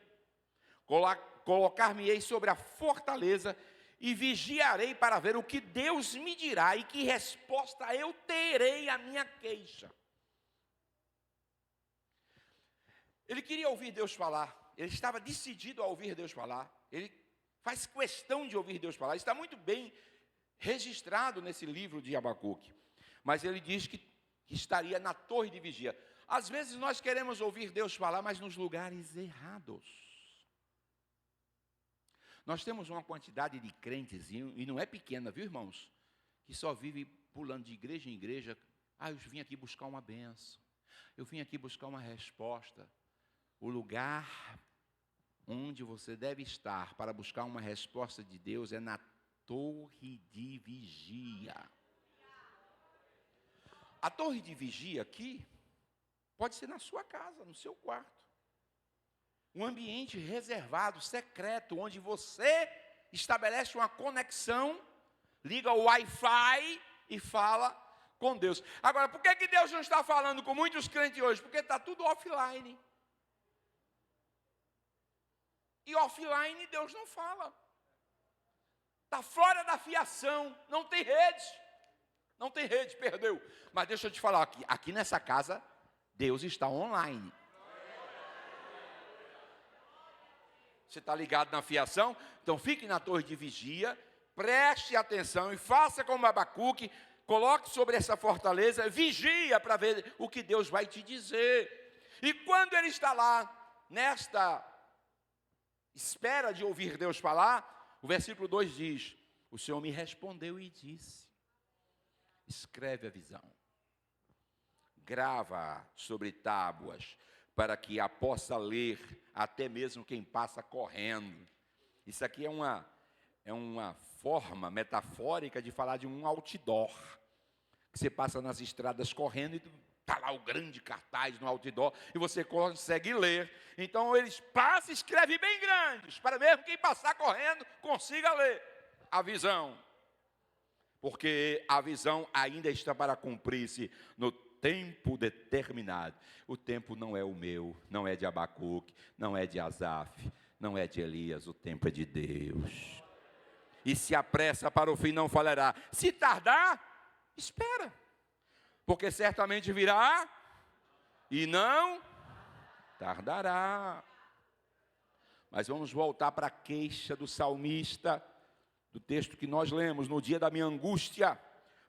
colocar-me-ei sobre a fortaleza, e vigiarei para ver o que Deus me dirá, e que resposta eu terei à minha queixa. Ele queria ouvir Deus falar, ele estava decidido a ouvir Deus falar, ele faz questão de ouvir Deus falar, está muito bem registrado nesse livro de Abacuque, mas ele diz que estaria na torre de vigia. Às vezes nós queremos ouvir Deus falar, mas nos lugares errados. Nós temos uma quantidade de crentes, e não é pequena, viu, irmãos, que só vive pulando de igreja em igreja. Eu vim aqui buscar uma bênção, eu vim aqui buscar uma resposta. O lugar onde você deve estar para buscar uma resposta de Deus é na torre de vigia. A torre de vigia aqui pode ser na sua casa, no seu quarto. Um ambiente reservado, secreto, onde você estabelece uma conexão, liga o Wi-Fi e fala com Deus. Agora, por que Deus não está falando com muitos crentes hoje? Porque está tudo offline. E offline Deus não fala. Está fora da fiação, não tem rede. Não tem rede, perdeu. Mas deixa eu te falar, aqui nessa casa, Deus está online. Você está ligado na fiação? Então fique na torre de vigia, preste atenção e faça como Abacuque, coloque sobre essa fortaleza, vigia para ver o que Deus vai te dizer. E quando ele está lá, nesta espera de ouvir Deus falar, o versículo 2 diz: o Senhor me respondeu e disse, escreve a visão, grava sobre tábuas, para que a possa ler até mesmo quem passa correndo. Isso aqui é uma forma metafórica de falar de um outdoor, que você passa nas estradas correndo e está lá o grande cartaz no outdoor, e você consegue ler. Então eles passam e escrevem bem grandes, para mesmo quem passar correndo consiga ler a visão. Porque a visão ainda está para cumprir-se no tempo determinado. O tempo não é o meu, não é de Abacuque, não é de Asaf, não é de Elias, o tempo é de Deus. E se apressa para o fim, não falhará. Se tardar, espera, porque certamente virá e não tardará. Mas vamos voltar para a queixa do salmista, do texto que nós lemos: no dia da minha angústia,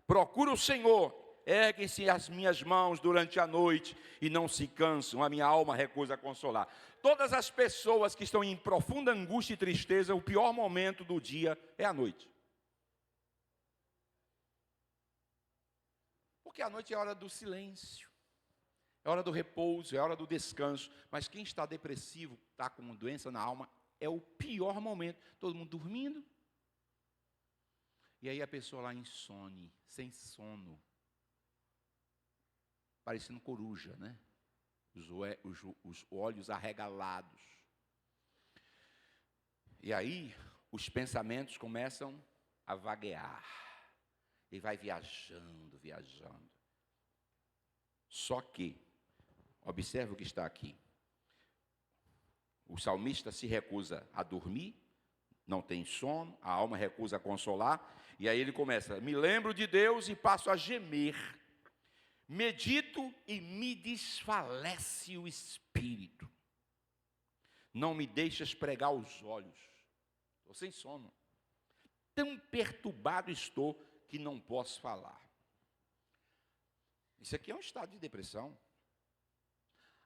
procuro o Senhor, erguem-se as minhas mãos durante a noite e não se cansam, a minha alma recusa consolar. Todas as pessoas que estão em profunda angústia e tristeza, o pior momento do dia é a noite. Porque a noite é a hora do silêncio, é a hora do repouso, é a hora do descanso. Mas quem está depressivo, está com doença na alma, é o pior momento. Todo mundo dormindo. E aí a pessoa lá insone, sem sono, parecendo coruja, né? Os olhos arregalados. E aí os pensamentos começam a vaguear. E vai viajando. Só que, observe o que está aqui. O salmista se recusa a dormir, não tem sono, a alma recusa a consolar. E aí ele começa: me lembro de Deus e passo a gemer. medito e me desfalece o espírito. Não me deixas pregar os olhos. Estou sem sono. Tão perturbado estou que não posso falar. Isso aqui é um estado de depressão.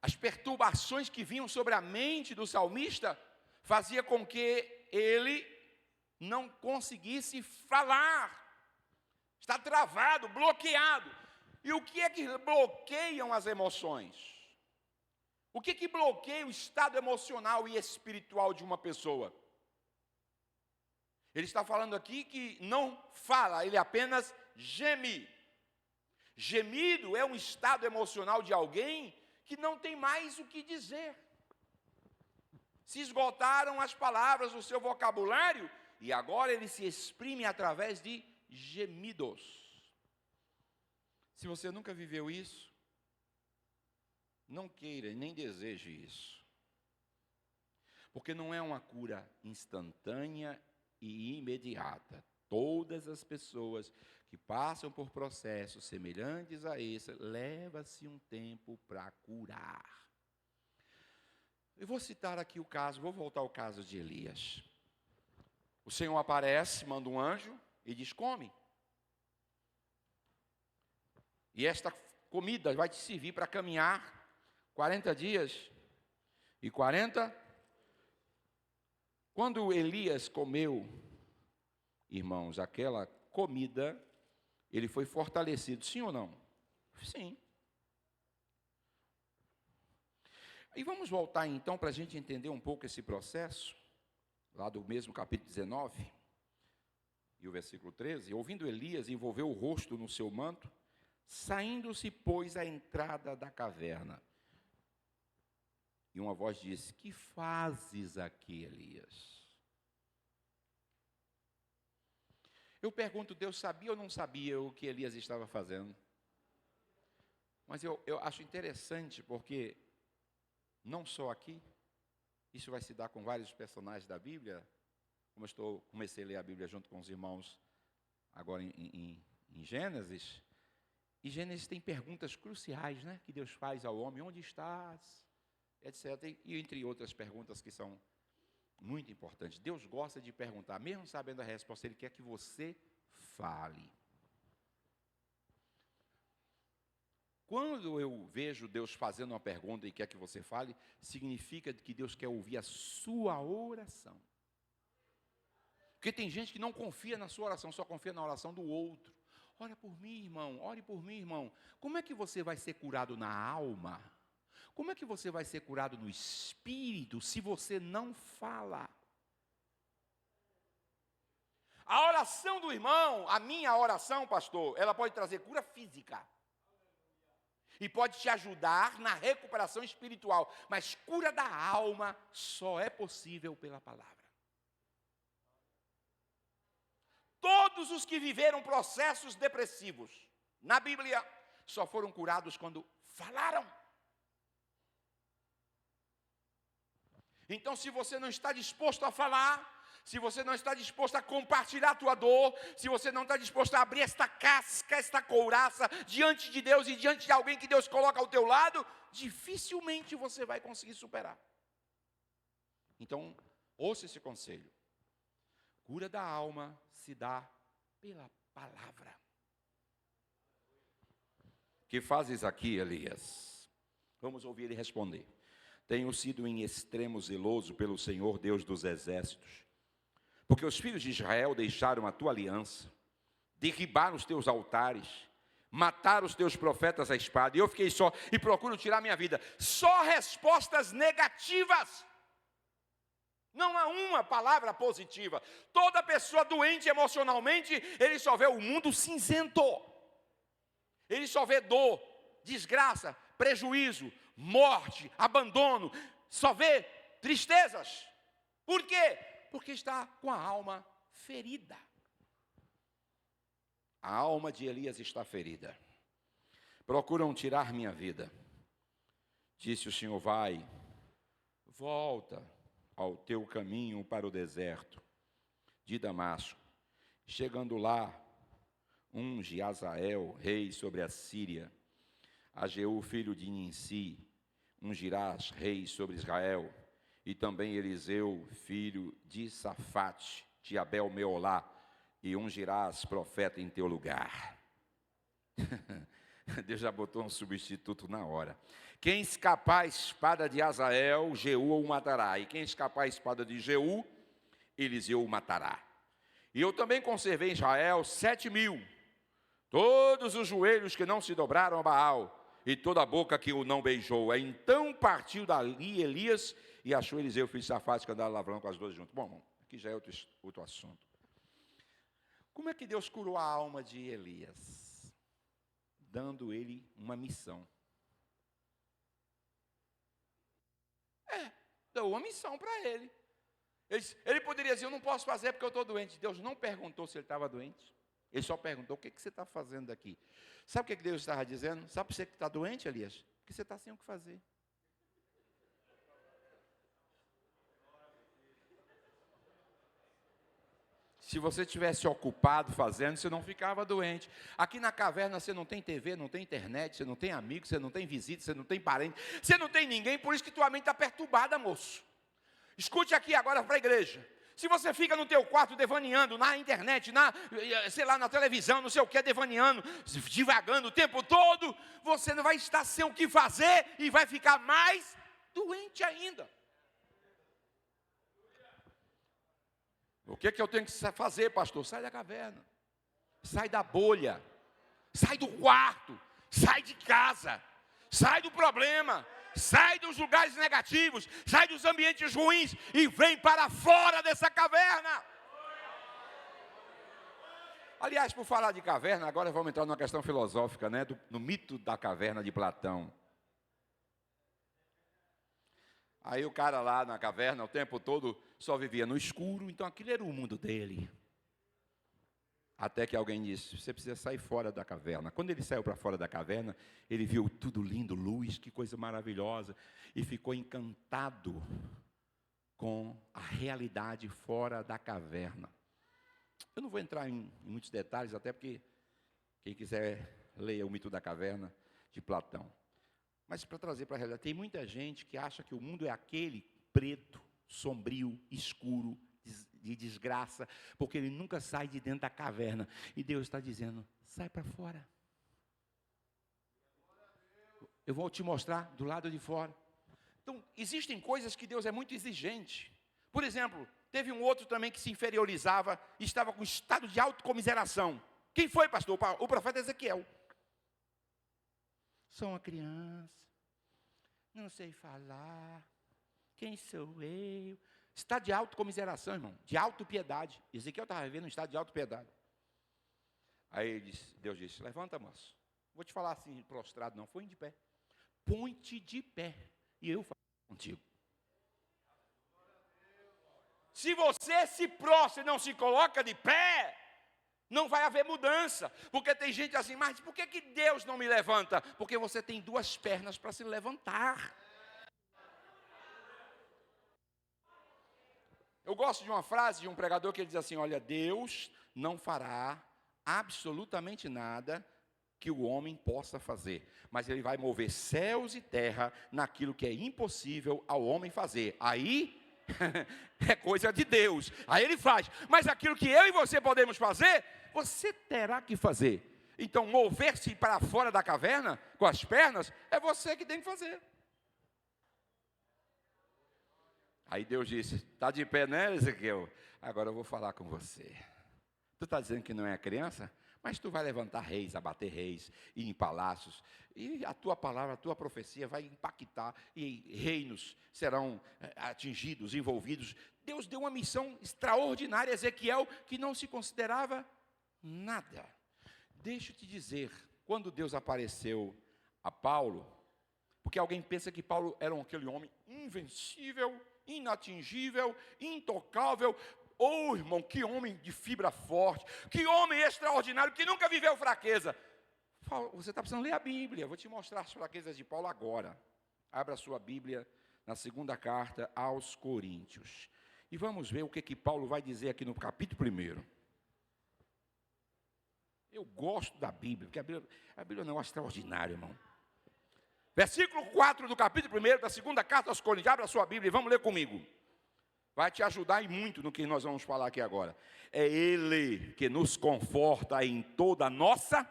As perturbações que vinham sobre a mente do salmista fazia com que ele não conseguisse falar. Está travado, bloqueado. E o que é que bloqueiam as emoções? O que é que bloqueia o estado emocional e espiritual de uma pessoa? Ele está falando aqui que não fala, ele apenas geme. Gemido é um estado emocional de alguém que não tem mais o que dizer. Se esgotaram as palavras do seu vocabulário e agora ele se exprime através de gemidos. Se você nunca viveu isso, não queira nem deseje isso. Porque não é uma cura instantânea e imediata. Todas as pessoas que passam por processos semelhantes a esse, leva-se um tempo para curar. Eu vou citar aqui o caso, vou voltar ao caso de Elias. O Senhor aparece, manda um anjo e diz: come. E esta comida vai te servir para caminhar 40 dias e 40. Quando Elias comeu, irmãos, aquela comida, ele foi fortalecido, sim ou não? Sim. E vamos voltar então para a gente entender um pouco esse processo, lá do mesmo capítulo 19, e o versículo 13. Ouvindo Elias, envolveu o rosto no seu manto, saindo-se, pois, à entrada da caverna. E uma voz disse: que fazes aqui, Elias? Eu pergunto, Deus sabia ou não sabia o que Elias estava fazendo? Mas eu acho interessante, porque não só aqui, isso vai se dar com vários personagens da Bíblia, como eu comecei a ler a Bíblia junto com os irmãos agora em Gênesis, e Gênesis tem perguntas cruciais, né, que Deus faz ao homem: onde estás? Etc. E entre outras perguntas que são muito importantes. Deus gosta de perguntar, mesmo sabendo a resposta, Ele quer que você fale. Quando eu vejo Deus fazendo uma pergunta e quer que você fale, significa que Deus quer ouvir a sua oração. Porque tem gente que não confia na sua oração, só confia na oração do outro. Ora por mim, irmão, ore por mim, irmão. Como é que você vai ser curado na alma? Como é que você vai ser curado no espírito se você não fala? A oração do irmão, a minha oração, pastor, ela pode trazer cura física. E pode te ajudar na recuperação espiritual. Mas cura da alma só é possível pela palavra. Todos os que viveram processos depressivos na Bíblia só foram curados quando falaram. Então, se você não está disposto a falar, se você não está disposto a compartilhar a tua dor, se você não está disposto a abrir esta casca, esta couraça diante de Deus e diante de alguém que Deus coloca ao teu lado, dificilmente você vai conseguir superar. Então, ouça esse conselho. Cura da alma se dá pela palavra. Que fazes aqui, Elias? Vamos ouvir ele responder. Tenho sido em extremo zeloso pelo Senhor Deus dos exércitos, porque os filhos de Israel deixaram a tua aliança, derribaram os teus altares, mataram os teus profetas à espada, e eu fiquei só e procuro tirar minha vida. Só respostas negativas. Não há uma palavra positiva. Toda pessoa doente emocionalmente, ele só vê o mundo cinzento. Ele só vê dor, desgraça, prejuízo, morte, abandono. Só vê tristezas. Por quê? Porque está com a alma ferida. A alma de Elias está ferida. Procuram tirar minha vida. Disse o Senhor: vai, volta ao teu caminho para o deserto de Damasco. Chegando lá, unge Azael, rei sobre a Síria, a Jeú, filho de Ninsi, ungirás rei sobre Israel, e também Eliseu, filho de Safate, de Abel Meolá, e ungirás profeta em teu lugar. Deus já botou um substituto na hora. Quem escapar a espada de Azael, Jeú o matará. E quem escapar a espada de Jeú, Eliseu o matará. E eu também conservei em Israel 7.000, todos os joelhos que não se dobraram a Baal, e toda a boca que o não beijou. Então partiu dali Elias e achou Eliseu, filho de Safate, que andava lavrando com as duas juntas. Bom, aqui já é outro assunto. Como é que Deus curou a alma de Elias? Dando ele uma missão. Deu uma missão para ele. Ele poderia dizer, eu não posso fazer porque eu estou doente. Deus não perguntou se ele estava doente. Ele só perguntou, o que você está fazendo aqui? Sabe o que Deus estava dizendo? Sabe por que você está doente, Elias? Porque você está sem o que fazer. Se você tivesse ocupado fazendo, você não ficava doente. Aqui na caverna você não tem TV, não tem internet, você não tem amigos, você não tem visita, você não tem parente, você não tem ninguém, por isso que tua mente está perturbada, moço. Escute aqui agora para a igreja. Se você fica no teu quarto devaneando, na internet, na televisão, não sei o que, devaneando, divagando o tempo todo, você não vai estar sem o que fazer e vai ficar mais doente ainda. O que eu tenho que fazer, pastor? Sai da caverna, sai da bolha, sai do quarto, sai de casa, sai do problema, sai dos lugares negativos, sai dos ambientes ruins e vem para fora dessa caverna. Aliás, por falar de caverna, agora vamos entrar numa questão filosófica, né? No mito da caverna de Platão. Aí o cara lá na caverna, o tempo todo, só vivia no escuro, então aquilo era o mundo dele. Até que alguém disse, você precisa sair fora da caverna. Quando ele saiu para fora da caverna, ele viu tudo lindo, luz, que coisa maravilhosa, e ficou encantado com a realidade fora da caverna. Eu não vou entrar em muitos detalhes, até porque quem quiser ler o mito da caverna de Platão. Mas para trazer para a realidade, tem muita gente que acha que o mundo é aquele preto, sombrio, escuro, de desgraça, porque ele nunca sai de dentro da caverna. E Deus está dizendo, sai para fora. Eu vou te mostrar do lado de fora. Então, existem coisas que Deus é muito exigente. Por exemplo, teve um outro também que se inferiorizava e estava com estado de autocomiseração. Quem foi, pastor? O profeta Ezequiel. Sou uma criança, não sei falar, quem sou eu? Estado de autocomiseração, irmão, de autopiedade. Ezequiel estava vivendo um estado de autopiedade. Aí Deus disse, levanta, moço. Vou te falar assim, prostrado não, põe de pé. Põe-te de pé, e eu falo contigo. Se você se prostra e não se coloca de pé, não vai haver mudança, porque tem gente assim, mas por que Deus não me levanta? Porque você tem duas pernas para se levantar. Eu gosto de uma frase de um pregador que ele diz assim, olha, Deus não fará absolutamente nada que o homem possa fazer, mas ele vai mover céus e terra naquilo que é impossível ao homem fazer. Aí é coisa de Deus, aí ele faz, mas aquilo que eu e você podemos fazer, você terá que fazer. Então, mover-se para fora da caverna, com as pernas, é você que tem que fazer. Aí Deus disse, está de pé, né, Ezequiel? Agora eu vou falar com você. Tu está dizendo que não é criança? Mas tu vai levantar reis, abater reis, ir em palácios, e a tua palavra, a tua profecia vai impactar, e reinos serão atingidos, envolvidos. Deus deu uma missão extraordinária a Ezequiel, que não se considerava nada. Deixa eu te dizer, quando Deus apareceu a Paulo, porque alguém pensa que Paulo era aquele homem invencível, inatingível, intocável. Oh, irmão, que homem de fibra forte, que homem extraordinário, que nunca viveu fraqueza. Você está precisando ler a Bíblia, eu vou te mostrar as fraquezas de Paulo agora. Abra a sua Bíblia na segunda carta aos Coríntios. E vamos ver o que Paulo vai dizer aqui no capítulo 1. Eu gosto da Bíblia, porque a Bíblia é um negócio extraordinário, irmão. Versículo 4 do capítulo 1 da segunda carta aos Coríntios. Abra a sua Bíblia e vamos ler comigo. Vai te ajudar e muito no que nós vamos falar aqui agora. É Ele que nos conforta em toda a nossa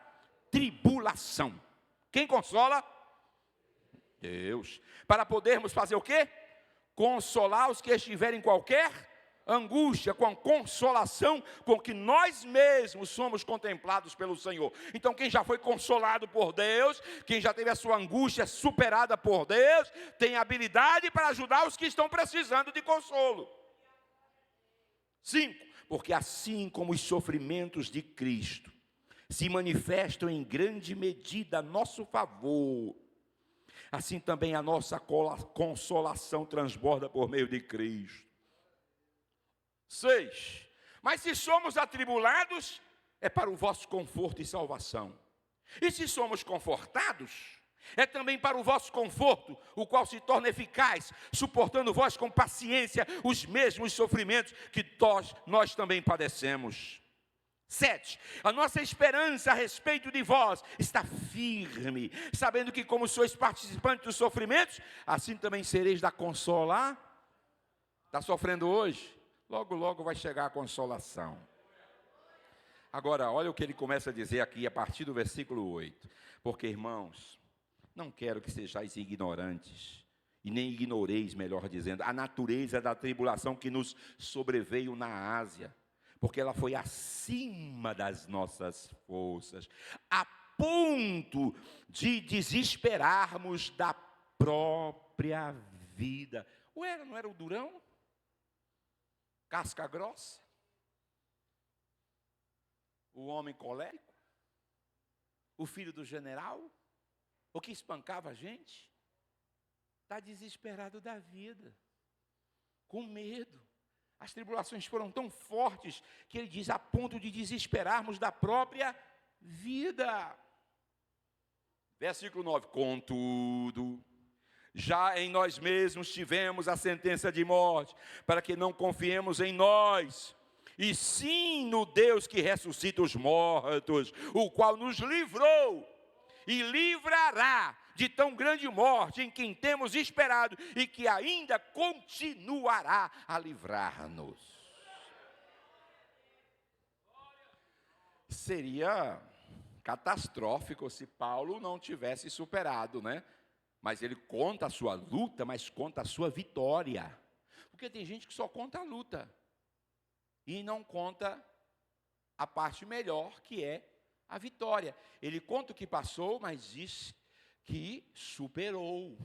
tribulação. Quem consola? Deus. Para podermos fazer o quê? Consolar os que estiverem em qualquer angústia, com a consolação com que nós mesmos somos contemplados pelo Senhor. Então quem já foi consolado por Deus, quem já teve a sua angústia superada por Deus, tem habilidade para ajudar os que estão precisando de consolo. 5. Porque assim como os sofrimentos de Cristo se manifestam em grande medida a nosso favor, assim também a nossa consolação transborda por meio de Cristo. 6. Mas se somos atribulados, é para o vosso conforto e salvação. E se somos confortados, é também para o vosso conforto, o qual se torna eficaz, suportando vós com paciência os mesmos sofrimentos que nós também padecemos. 7. A nossa esperança a respeito de vós está firme, sabendo que como sois participantes dos sofrimentos, assim também sereis da consolar. Está sofrendo hoje? Logo, logo vai chegar a consolação. Agora, olha o que ele começa a dizer aqui a partir do versículo 8. Porque, irmãos, não quero que sejais ignorantes, e nem ignoreis, melhor dizendo, a natureza da tribulação que nos sobreveio na Ásia, porque ela foi acima das nossas forças, a ponto de desesperarmos da própria vida. Ué, não era o durão? Casca grossa? O homem colérico? O filho do general? O que espancava a gente? Está desesperado da vida, com medo. As tribulações foram tão fortes que ele diz a ponto de desesperarmos da própria vida. Versículo 9. Contudo, já em nós mesmos tivemos a sentença de morte, para que não confiemos em nós, e sim no Deus que ressuscita os mortos, o qual nos livrou e livrará de tão grande morte em quem temos esperado e que ainda continuará a livrar-nos. Seria catastrófico se Paulo não tivesse superado, né? Mas ele conta a sua luta, mas conta a sua vitória. Porque tem gente que só conta a luta e não conta a parte melhor, que é a vitória. Ele conta o que passou, mas diz que superou,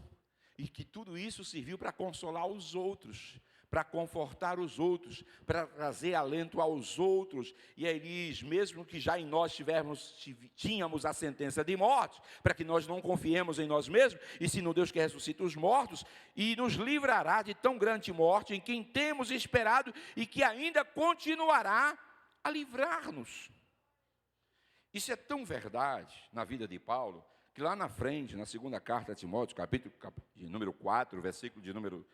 e que tudo isso serviu para consolar os outros, para confortar os outros, para trazer alento aos outros. E aí diz, mesmo que já em nós tínhamos a sentença de morte, para que nós não confiemos em nós mesmos, e sim no Deus que ressuscita os mortos, e nos livrará de tão grande morte, em quem temos esperado, e que ainda continuará a livrar-nos. Isso é tão verdade na vida de Paulo, que lá na frente, na segunda carta a Timóteo, capítulo de número 4, versículo de número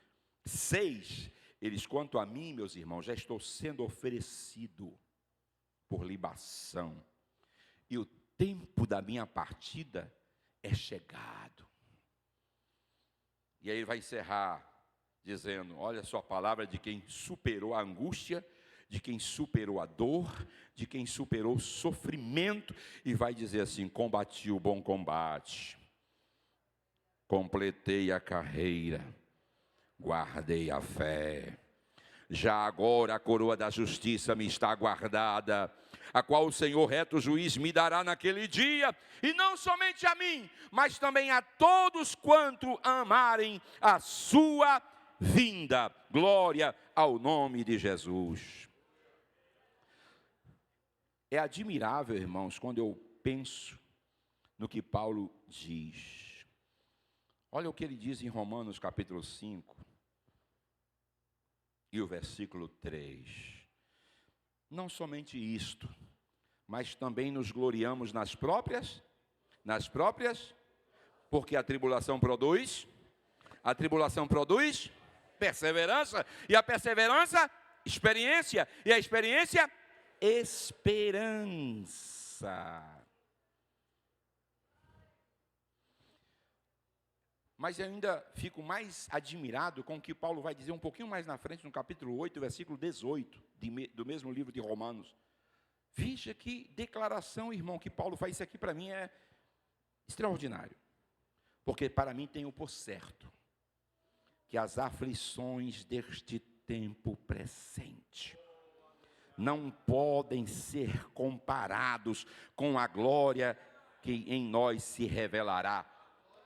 6, eles, quanto a mim, meus irmãos, já estou sendo oferecido por libação, e o tempo da minha partida é chegado. E aí ele vai encerrar dizendo, olha só a palavra de quem superou a angústia, de quem superou a dor, de quem superou o sofrimento, e vai dizer assim, combati o bom combate, completei a carreira, guardei a fé. Já agora a coroa da justiça me está guardada, a qual o Senhor reto juiz me dará naquele dia, e não somente a mim, mas também a todos quanto amarem a sua vinda. Glória ao nome de Jesus. É admirável, irmãos, quando eu penso no que Paulo diz. Olha o que ele diz em Romanos capítulo 5 e o versículo 3. Não somente isto, mas também nos gloriamos nas próprias, porque a tribulação produz perseverança, e a perseverança, experiência, e a experiência, esperança. Mas eu ainda fico mais admirado com o que Paulo vai dizer um pouquinho mais na frente, no capítulo 8, versículo 18, do mesmo livro de Romanos. Veja que declaração, irmão, que Paulo faz. Isso aqui para mim é extraordinário. Porque para mim tenho por certo que as aflições deste tempo presente não podem ser comparados com a glória que em nós se revelará.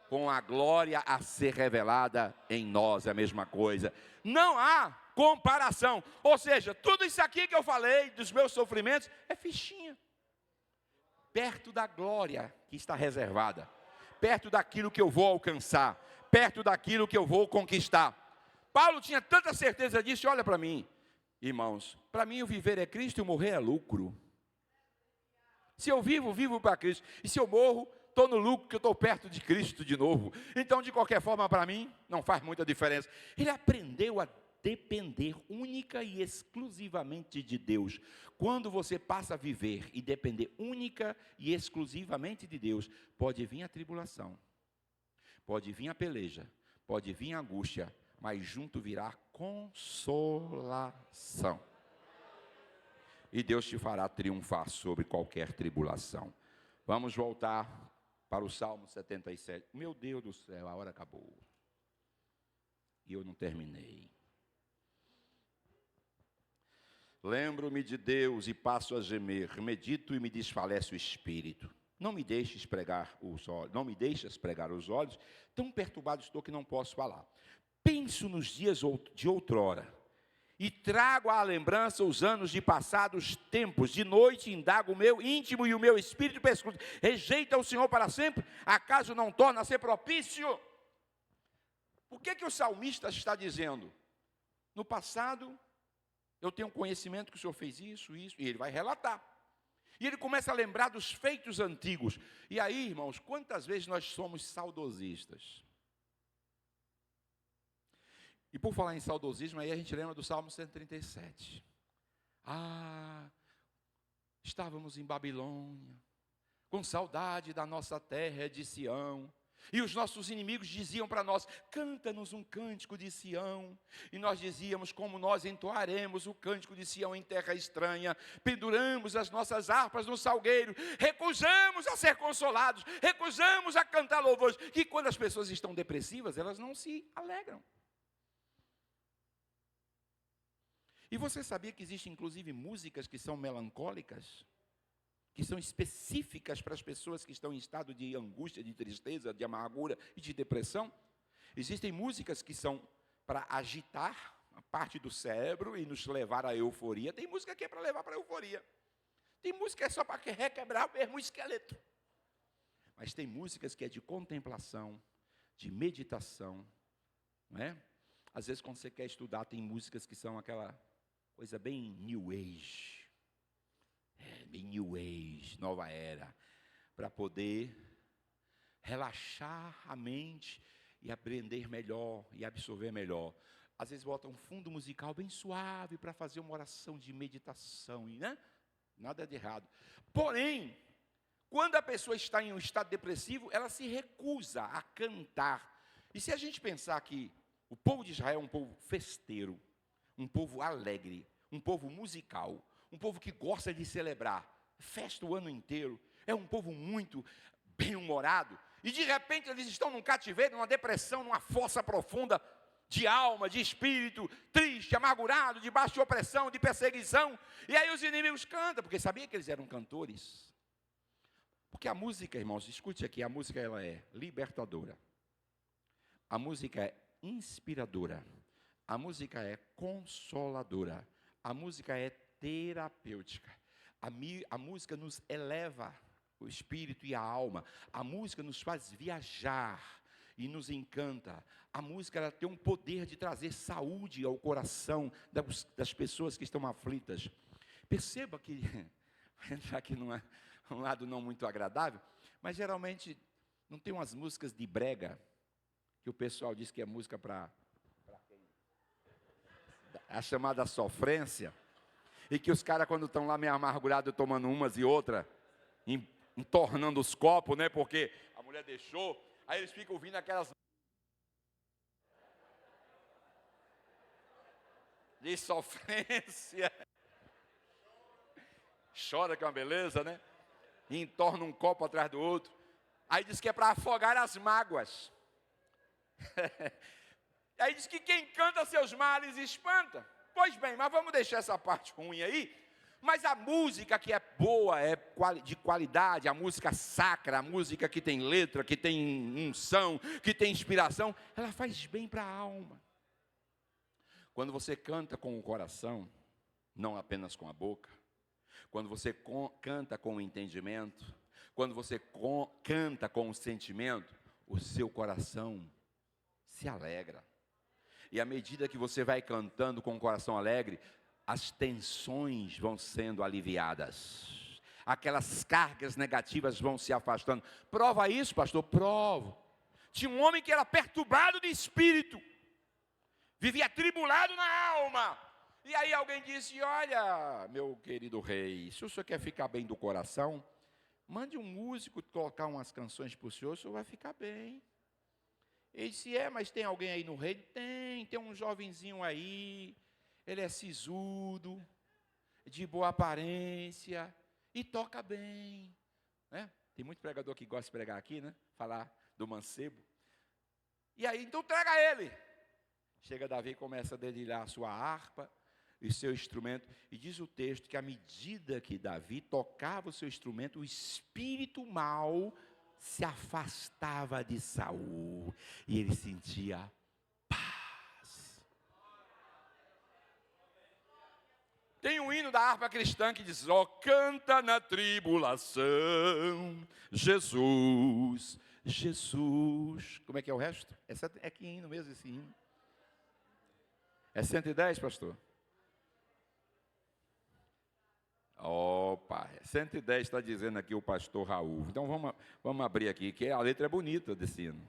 Com a glória a ser revelada em nós, é a mesma coisa. Não há comparação. Ou seja, tudo isso aqui que eu falei dos meus sofrimentos é fichinha. Perto da glória que está reservada. Perto daquilo que eu vou alcançar. Perto daquilo que eu vou conquistar. Paulo tinha tanta certeza disso. Olha para mim, irmãos. Para mim o viver é Cristo e o morrer é lucro. Se eu vivo, vivo para Cristo. E se eu morro, estou no lucro, que eu estou perto de Cristo de novo. Então, de qualquer forma, para mim, não faz muita diferença. Ele aprendeu a depender única e exclusivamente de Deus. Quando você passa a viver e depender única e exclusivamente de Deus, pode vir a tribulação, pode vir a peleja, pode vir a angústia, mas junto virá consolação. E Deus te fará triunfar sobre qualquer tribulação. Vamos voltar para o Salmo 77. Meu Deus do céu, a hora acabou. E eu não terminei. Lembro-me de Deus e passo a gemer. Medito e me desfalece o espírito. Não me deixes pregar os olhos. Não me deixes pregar os olhos. Tão perturbado estou que não posso falar. Penso nos dias de outrora. E trago à lembrança os anos de passados tempos. De noite indago o meu íntimo e o meu espírito perscruta. Rejeita o Senhor para sempre? Acaso não torna a ser propício? O que o salmista está dizendo? No passado, eu tenho conhecimento que o Senhor fez isso, e ele vai relatar. E ele começa a lembrar dos feitos antigos. E aí, irmãos, quantas vezes nós somos saudosistas? E por falar em saudosismo, aí a gente lembra do Salmo 137. Estávamos em Babilônia, com saudade da nossa terra de Sião. E os nossos inimigos diziam para nós, canta-nos um cântico de Sião. E nós dizíamos, como nós entoaremos o cântico de Sião em terra estranha. Penduramos as nossas harpas no salgueiro. Recusamos a ser consolados. Recusamos a cantar louvores. Que quando as pessoas estão depressivas, elas não se alegram. E você sabia que existem, inclusive, músicas que são melancólicas? Que são específicas para as pessoas que estão em estado de angústia, de tristeza, de amargura e de depressão? Existem músicas que são para agitar a parte do cérebro e nos levar à euforia. Tem música que é para levar para a euforia. Tem música que é só para requebrar mesmo o esqueleto. Mas tem músicas que é de contemplação, de meditação. Não é? Às vezes, quando você quer estudar, tem músicas que são aquela coisa bem New Age. Bem New Age, nova era. Para poder relaxar a mente e aprender melhor e absorver melhor. Às vezes bota um fundo musical bem suave para fazer uma oração de meditação, né? Nada de errado. Porém, quando a pessoa está em um estado depressivo, ela se recusa a cantar. E se a gente pensar que o povo de Israel é um povo festeiro, um povo alegre, um povo musical, um povo que gosta de celebrar, festa o ano inteiro, é um povo muito bem-humorado, e de repente eles estão num cativeiro, numa depressão, numa fossa profunda de alma, de espírito, triste, amargurado, debaixo de opressão, de perseguição, e aí os inimigos cantam, porque sabia que eles eram cantores. Porque a música, irmãos, escute aqui, a música ela é libertadora, a música é inspiradora, a música é consoladora, a música é terapêutica, a música nos eleva o espírito e a alma, a música nos faz viajar e nos encanta, a música ela tem um poder de trazer saúde ao coração das pessoas que estão aflitas. Perceba que, vai entrar aqui num lado não muito agradável, mas geralmente não tem umas músicas de brega, que o pessoal diz que é música para a chamada sofrência, e que os caras quando estão lá meio amargurados, tomando umas e outras, entornando os copos, né, porque a mulher deixou, aí eles ficam ouvindo aquelas de sofrência. Chora que é uma beleza, né? E entorna um copo atrás do outro. Aí diz que é para afogar as mágoas. Aí diz que quem canta seus males espanta. Pois bem, mas vamos deixar essa parte ruim aí. Mas a música que é boa, é de qualidade, a música sacra, a música que tem letra, que tem unção, que tem inspiração, ela faz bem para a alma. Quando você canta com o coração, não apenas com a boca, quando você canta com o entendimento, quando você canta com o sentimento, o seu coração se alegra. E à medida que você vai cantando com o coração alegre, as tensões vão sendo aliviadas. Aquelas cargas negativas vão se afastando. Prova isso, pastor? Provo. Tinha um homem que era perturbado de espírito. Vivia atribulado na alma. E aí alguém disse, olha, meu querido rei, se o senhor quer ficar bem do coração, mande um músico colocar umas canções para o senhor vai ficar bem. Ele disse, mas tem alguém aí no reino? Tem um jovenzinho aí, ele é sisudo, de boa aparência, e toca bem. Né? Tem muito pregador que gosta de pregar aqui, né? Falar do mancebo. E aí, então traga ele. Chega Davi e começa a dedilhar a sua harpa e seu instrumento. E diz o texto que à medida que Davi tocava o seu instrumento, o espírito mau se afastava de Saul. E ele sentia paz. Tem um hino da harpa cristã que diz, canta na tribulação, Jesus, Jesus. Como é que é o resto? É que hino mesmo esse hino? É 110, pastor? Opa, 110 está dizendo aqui o pastor Raul. Então vamos abrir aqui, que a letra é bonita desse hino.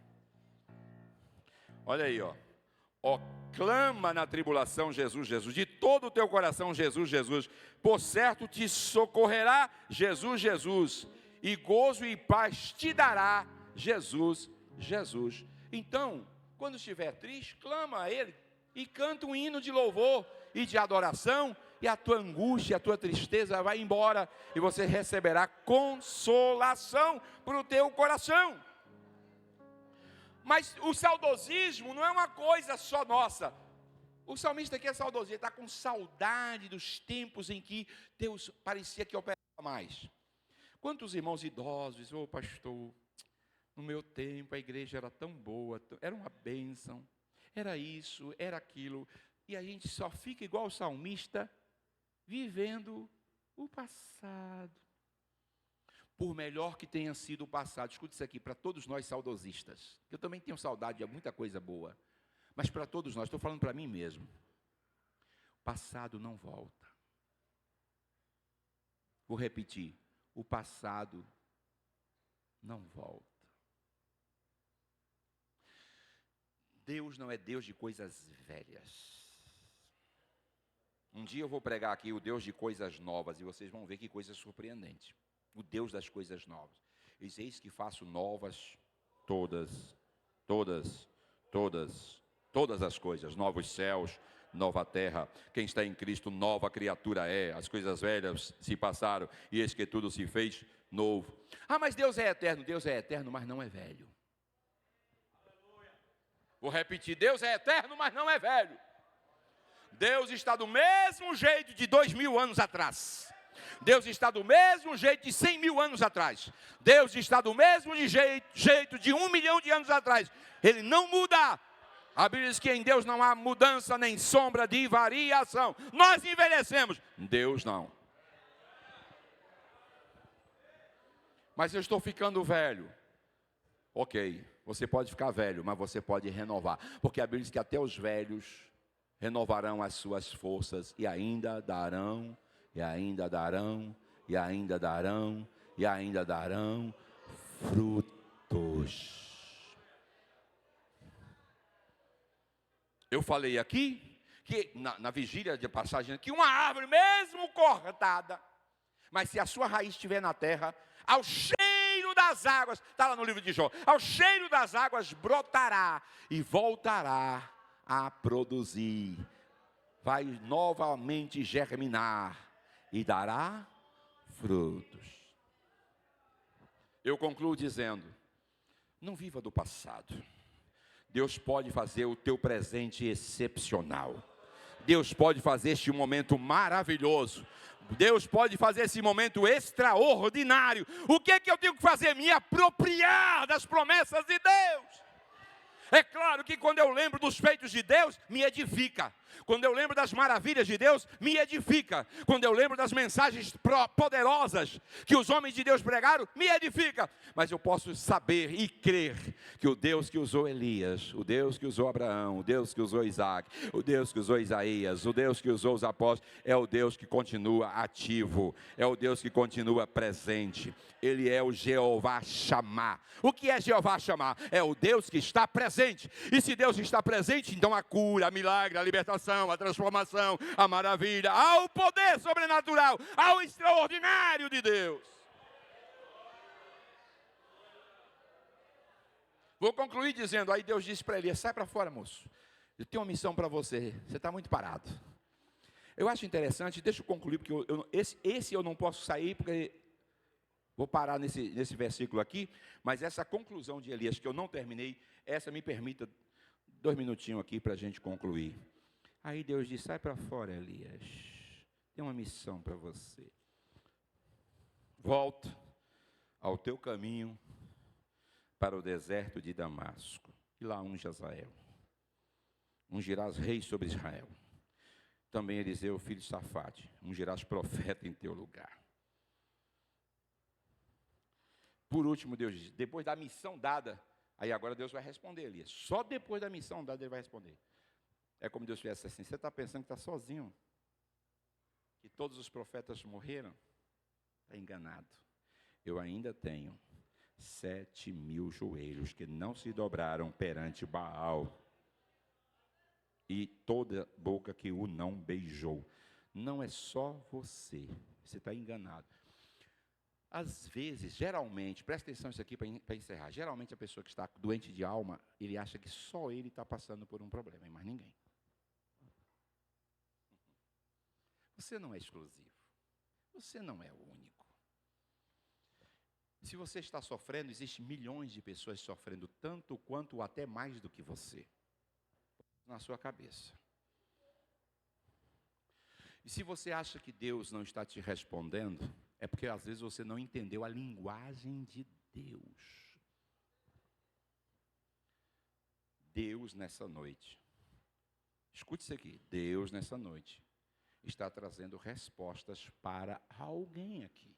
Olha aí, clama na tribulação, Jesus, Jesus. De todo o teu coração, Jesus, Jesus. Por certo te socorrerá, Jesus, Jesus. E gozo e paz te dará, Jesus, Jesus. Então, quando estiver triste, clama a Ele. E canta um hino de louvor e de adoração, e a tua angústia, a tua tristeza vai embora, e você receberá consolação para o teu coração. Mas o saudosismo não é uma coisa só nossa. O salmista aqui é saudosista, está com saudade dos tempos em que Deus parecia que operava mais. Quantos irmãos idosos, pastor, no meu tempo a igreja era tão boa, era uma bênção. Era isso, era aquilo, e a gente só fica igual o salmista, vivendo o passado. Por melhor que tenha sido o passado, escute isso aqui, para todos nós saudosistas, eu também tenho saudade de muita coisa boa, mas para todos nós, estou falando para mim mesmo, o passado não volta. Vou repetir, o passado não volta. Deus não é Deus de coisas velhas. Um dia eu vou pregar aqui o Deus de coisas novas, e vocês vão ver que coisa surpreendente. O Deus das coisas novas. Ele diz, eis que faço novas todas as coisas. Novos céus, nova terra. Quem está em Cristo, nova criatura é. As coisas velhas se passaram, e eis que tudo se fez novo. Mas Deus é eterno, mas não é velho. Vou repetir, Deus é eterno, mas não é velho. Deus está do mesmo jeito de 2000 anos atrás. Deus está do mesmo jeito de 100 mil anos atrás. Deus está do mesmo jeito de 1 milhão de anos atrás. Ele não muda. A Bíblia diz que em Deus não há mudança nem sombra de variação. Nós envelhecemos, Deus não. Mas eu estou ficando velho. Ok, você pode ficar velho, mas você pode renovar. Porque a Bíblia diz que até os velhos renovarão as suas forças e ainda darão, e ainda darão, e ainda darão, e ainda darão frutos. Eu falei aqui, que na vigília de passagem, que uma árvore mesmo cortada, mas se a sua raiz estiver na terra, ao cheiro das águas, está lá no livro de Jó, ao cheiro das águas brotará e voltará a produzir vai novamente germinar e dará frutos. Eu concluo dizendo, não viva do passado. Deus pode fazer o teu presente excepcional. Deus pode fazer este momento maravilhoso. Deus pode fazer esse momento extraordinário. O que é que eu tenho que fazer? Me apropriar das promessas de Deus. É claro que quando eu lembro dos feitos de Deus, me edifica. Quando eu lembro das maravilhas de Deus, me edifica. Quando eu lembro das mensagens poderosas que os homens de Deus pregaram, me edifica. Mas eu posso saber e crer que o Deus que usou Elias, o Deus que usou Abraão, o Deus que usou Isaac, o Deus que usou Isaías, o Deus que usou os apóstolos, é o Deus que continua ativo, é o Deus que continua presente. Ele é o Jeová Shammah. O que é Jeová Shammah? É o Deus que está presente. E se Deus está presente, então a cura, a milagre, a libertação, a transformação, a maravilha, ao poder sobrenatural, ao extraordinário de Deus. Vou concluir dizendo, aí Deus disse para Elias, sai para fora, moço. Eu tenho uma missão para você, você está muito parado. Eu acho interessante, deixa eu concluir, porque esse eu não posso sair, porque vou parar nesse versículo aqui, mas essa conclusão de Elias, que eu não terminei, essa me permita 2 minutinhos aqui para a gente concluir. Aí Deus disse, sai para fora, Elias, tem uma missão para você. Volta ao teu caminho para o deserto de Damasco, e lá unge Hazael. Ungirás reis sobre Israel. Também Eliseu, filho de Safate, ungirás profeta em teu lugar. Por último, Deus diz, depois da missão dada, aí agora Deus vai responder, Elias. Só depois da missão dada ele vai responder. É como Deus fizesse assim, você está pensando que está sozinho? Que todos os profetas morreram? Está enganado. Eu ainda tenho 7.000 joelhos que não se dobraram perante Baal. E toda boca que o não beijou. Não é só você. Você está enganado. Às vezes, geralmente, presta atenção nisso aqui para encerrar. Geralmente a pessoa que está doente de alma, ele acha que só ele está passando por um problema, e mais ninguém. Você não é exclusivo. Você não é o único. Se você está sofrendo, existem milhões de pessoas sofrendo tanto quanto ou até mais do que você. Na sua cabeça. E se você acha que Deus não está te respondendo, é porque às vezes você não entendeu a linguagem de Deus. Deus nessa noite, escute isso aqui, Deus nessa noite está trazendo respostas para alguém aqui.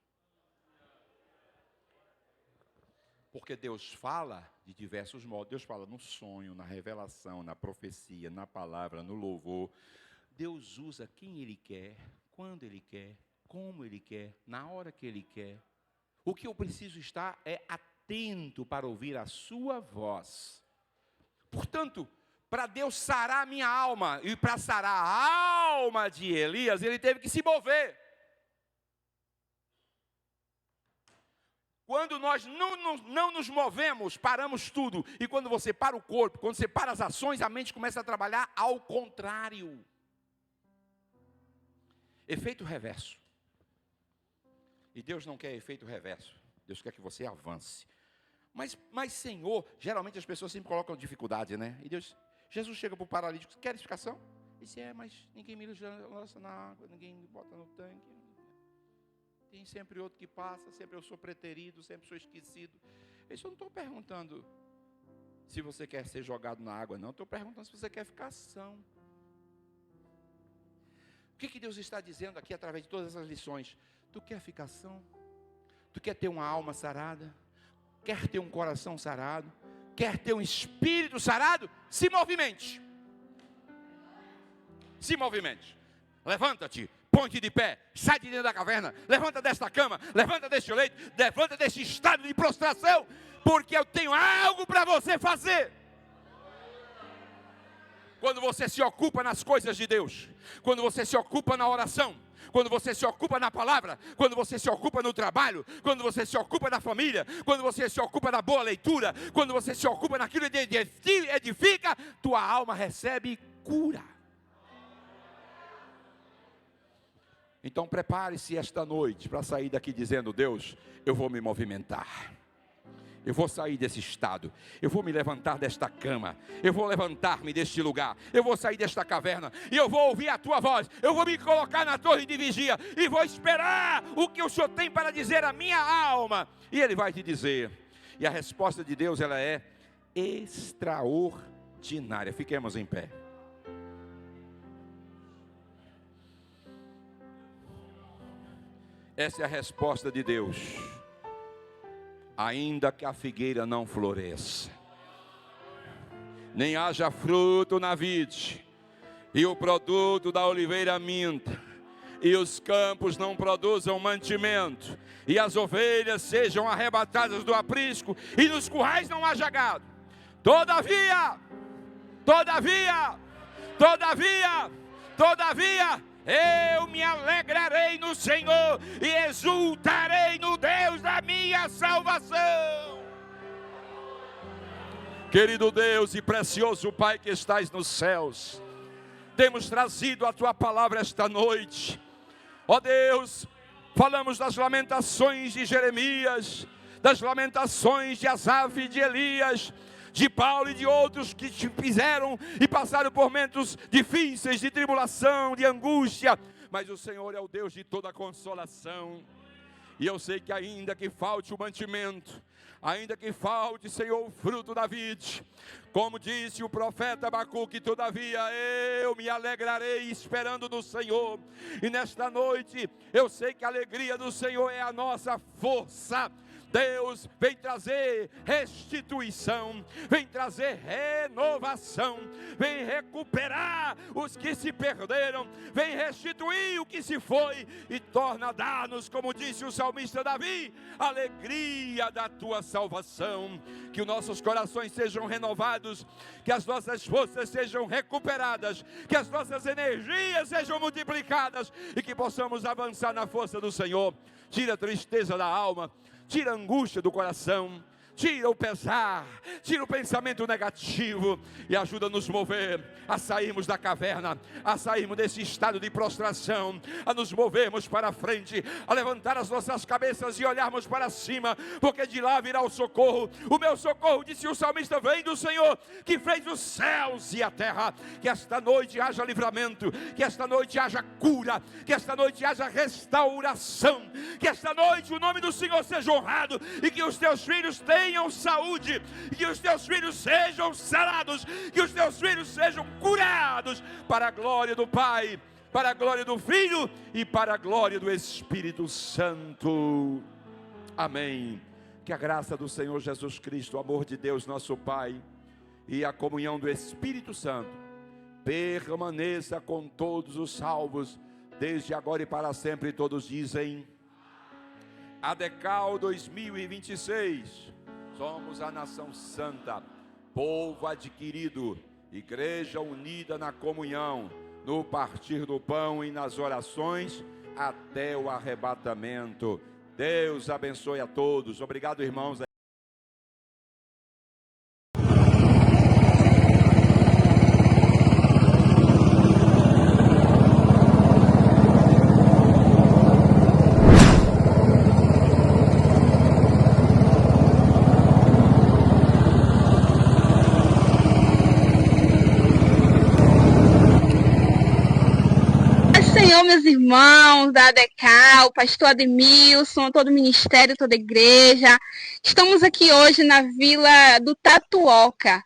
Porque Deus fala de diversos modos. Deus fala no sonho, na revelação, na profecia, na palavra, no louvor. Deus usa quem Ele quer, quando Ele quer, como Ele quer, na hora que Ele quer. O que eu preciso estar é atento para ouvir a sua voz. Portanto, para Deus sarar a minha alma, e para sarar a alma de Elias, ele teve que se mover. Quando nós não nos movemos, paramos tudo. E quando você para o corpo, quando você para as ações, a mente começa a trabalhar ao contrário. Efeito reverso. E Deus não quer efeito reverso. Deus quer que você avance. Mas Senhor, geralmente as pessoas sempre colocam dificuldade, né? E Jesus chega para o paralítico, quer explicação? Ele disse, mas ninguém me lança na água, ninguém me bota no tanque. Tem sempre outro que passa, sempre eu sou preterido, sempre sou esquecido. Eu não estou perguntando se você quer ser jogado na água, não. Estou perguntando se você quer ficar são. O que Deus está dizendo aqui através de todas essas lições? Tu quer ficar são? Tu quer ter uma alma sarada? Quer ter um coração sarado? Quer ter um espírito sarado? Se movimente. Se movimente. Levanta-te. Põe-te de pé, sai de dentro da caverna, levanta desta cama, levanta deste leito, levanta deste estado de prostração, porque eu tenho algo para você fazer. Quando você se ocupa nas coisas de Deus, quando você se ocupa na oração, quando você se ocupa na palavra, quando você se ocupa no trabalho, quando você se ocupa na família, quando você se ocupa na boa leitura, quando você se ocupa naquilo que edifica, tua alma recebe cura. Então prepare-se esta noite para sair daqui dizendo: Deus, eu vou me movimentar. Eu vou sair desse estado, eu vou me levantar desta cama, eu vou levantar-me deste lugar, eu vou sair desta caverna, e eu vou ouvir a tua voz, eu vou me colocar na torre de vigia, e vou esperar o que o Senhor tem para dizer à minha alma, e Ele vai te dizer. E a resposta de Deus, ela é extraordinária. Fiquemos em pé. Essa é a resposta de Deus. Ainda que a figueira não floresça, nem haja fruto na vide, e o produto da oliveira minta, e os campos não produzam mantimento, e as ovelhas sejam arrebatadas do aprisco, e nos currais não haja gado. Todavia, eu me alegrarei no Senhor e exultarei no Deus da minha salvação. Querido Deus e precioso Pai que estás nos céus, temos trazido a Tua palavra esta noite. Ó Deus, falamos das lamentações de Jeremias, das lamentações de Asaf e de Elias, de Paulo e de outros que te fizeram e passaram por momentos difíceis, de tribulação, de angústia, mas o Senhor é o Deus de toda consolação. E eu sei que ainda que falte o mantimento, ainda que falte, Senhor, o fruto da vide, como disse o profeta Abacuque, todavia eu me alegrarei esperando no Senhor. E nesta noite eu sei que a alegria do Senhor é a nossa força. Deus vem trazer restituição, vem trazer renovação, vem recuperar os que se perderam, vem restituir o que se foi e torna a dar-nos, como disse o salmista Davi, alegria da tua salvação. Que os nossos corações sejam renovados, que as nossas forças sejam recuperadas, que as nossas energias sejam multiplicadas e que possamos avançar na força do Senhor. Tira a tristeza da alma, tira a angústia do coração, tira o pesar, tira o pensamento negativo e ajuda a nos mover, a sairmos da caverna, a sairmos desse estado de prostração, a nos movermos para frente, a levantar as nossas cabeças e olharmos para cima, porque de lá virá o socorro. O meu socorro, disse o salmista, vem do Senhor, que fez os céus e a terra. Que esta noite haja livramento, que esta noite haja cura, que esta noite haja restauração, que esta noite o nome do Senhor seja honrado e que os teus filhos tenham saúde, que os teus filhos sejam sarados, que os teus filhos sejam curados, para a glória do Pai, para a glória do Filho e para a glória do Espírito Santo. Amém. Que a graça do Senhor Jesus Cristo, o amor de Deus nosso Pai e a comunhão do Espírito Santo permaneça com todos os salvos, desde agora e para sempre. Todos dizem ADECAL 2026. Somos a nação santa, povo adquirido, igreja unida na comunhão, no partir do pão e nas orações, até o arrebatamento. Deus abençoe a todos. Obrigado, irmãos. Senhor, meus irmãos da ADECAL, o pastor Ademilson, todo o ministério, toda a igreja. Estamos aqui hoje na vila do Tatuoca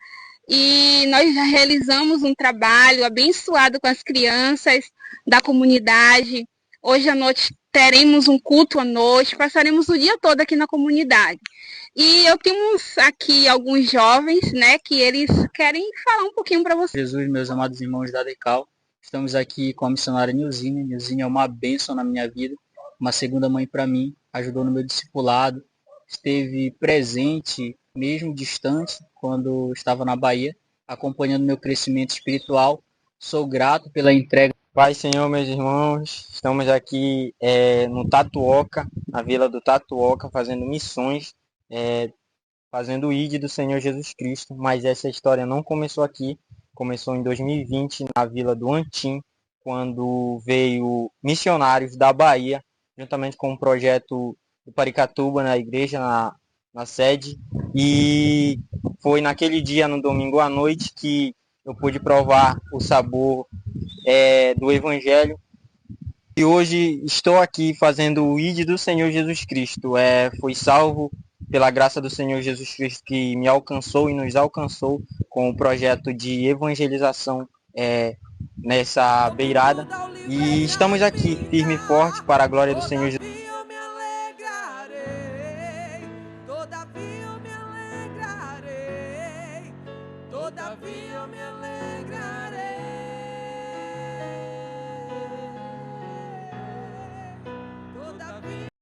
e nós já realizamos um trabalho abençoado com as crianças da comunidade. Hoje à noite teremos um culto à noite, passaremos o dia todo aqui na comunidade. E eu tenho aqui alguns jovens, né, que eles querem falar um pouquinho para vocês. Jesus, meus amados irmãos da ADECAL. Estamos aqui com a missionária Nilzinha. Nilzinha é uma bênção na minha vida, uma segunda mãe para mim, ajudou no meu discipulado, esteve presente, mesmo distante, quando estava na Bahia, acompanhando meu crescimento espiritual. Sou grato pela entrega. Pai, Senhor, meus irmãos, estamos aqui no Tatuoca, na vila do Tatuoca, fazendo missões, fazendo o ID do Senhor Jesus Cristo, mas essa história não começou aqui. Começou em 2020 na vila do Antim, quando veio missionários da Bahia, juntamente com o projeto do Paricatuba, na igreja, na sede. E foi naquele dia, no domingo à noite, que eu pude provar o sabor do Evangelho. E hoje estou aqui fazendo o ID do Senhor Jesus Cristo. Fui salvo pela graça do Senhor Jesus Cristo, que me alcançou e nos alcançou com o projeto de evangelização nessa beirada. E estamos aqui, firme e forte, para a glória do Senhor Jesus. Todavia eu me alegrarei,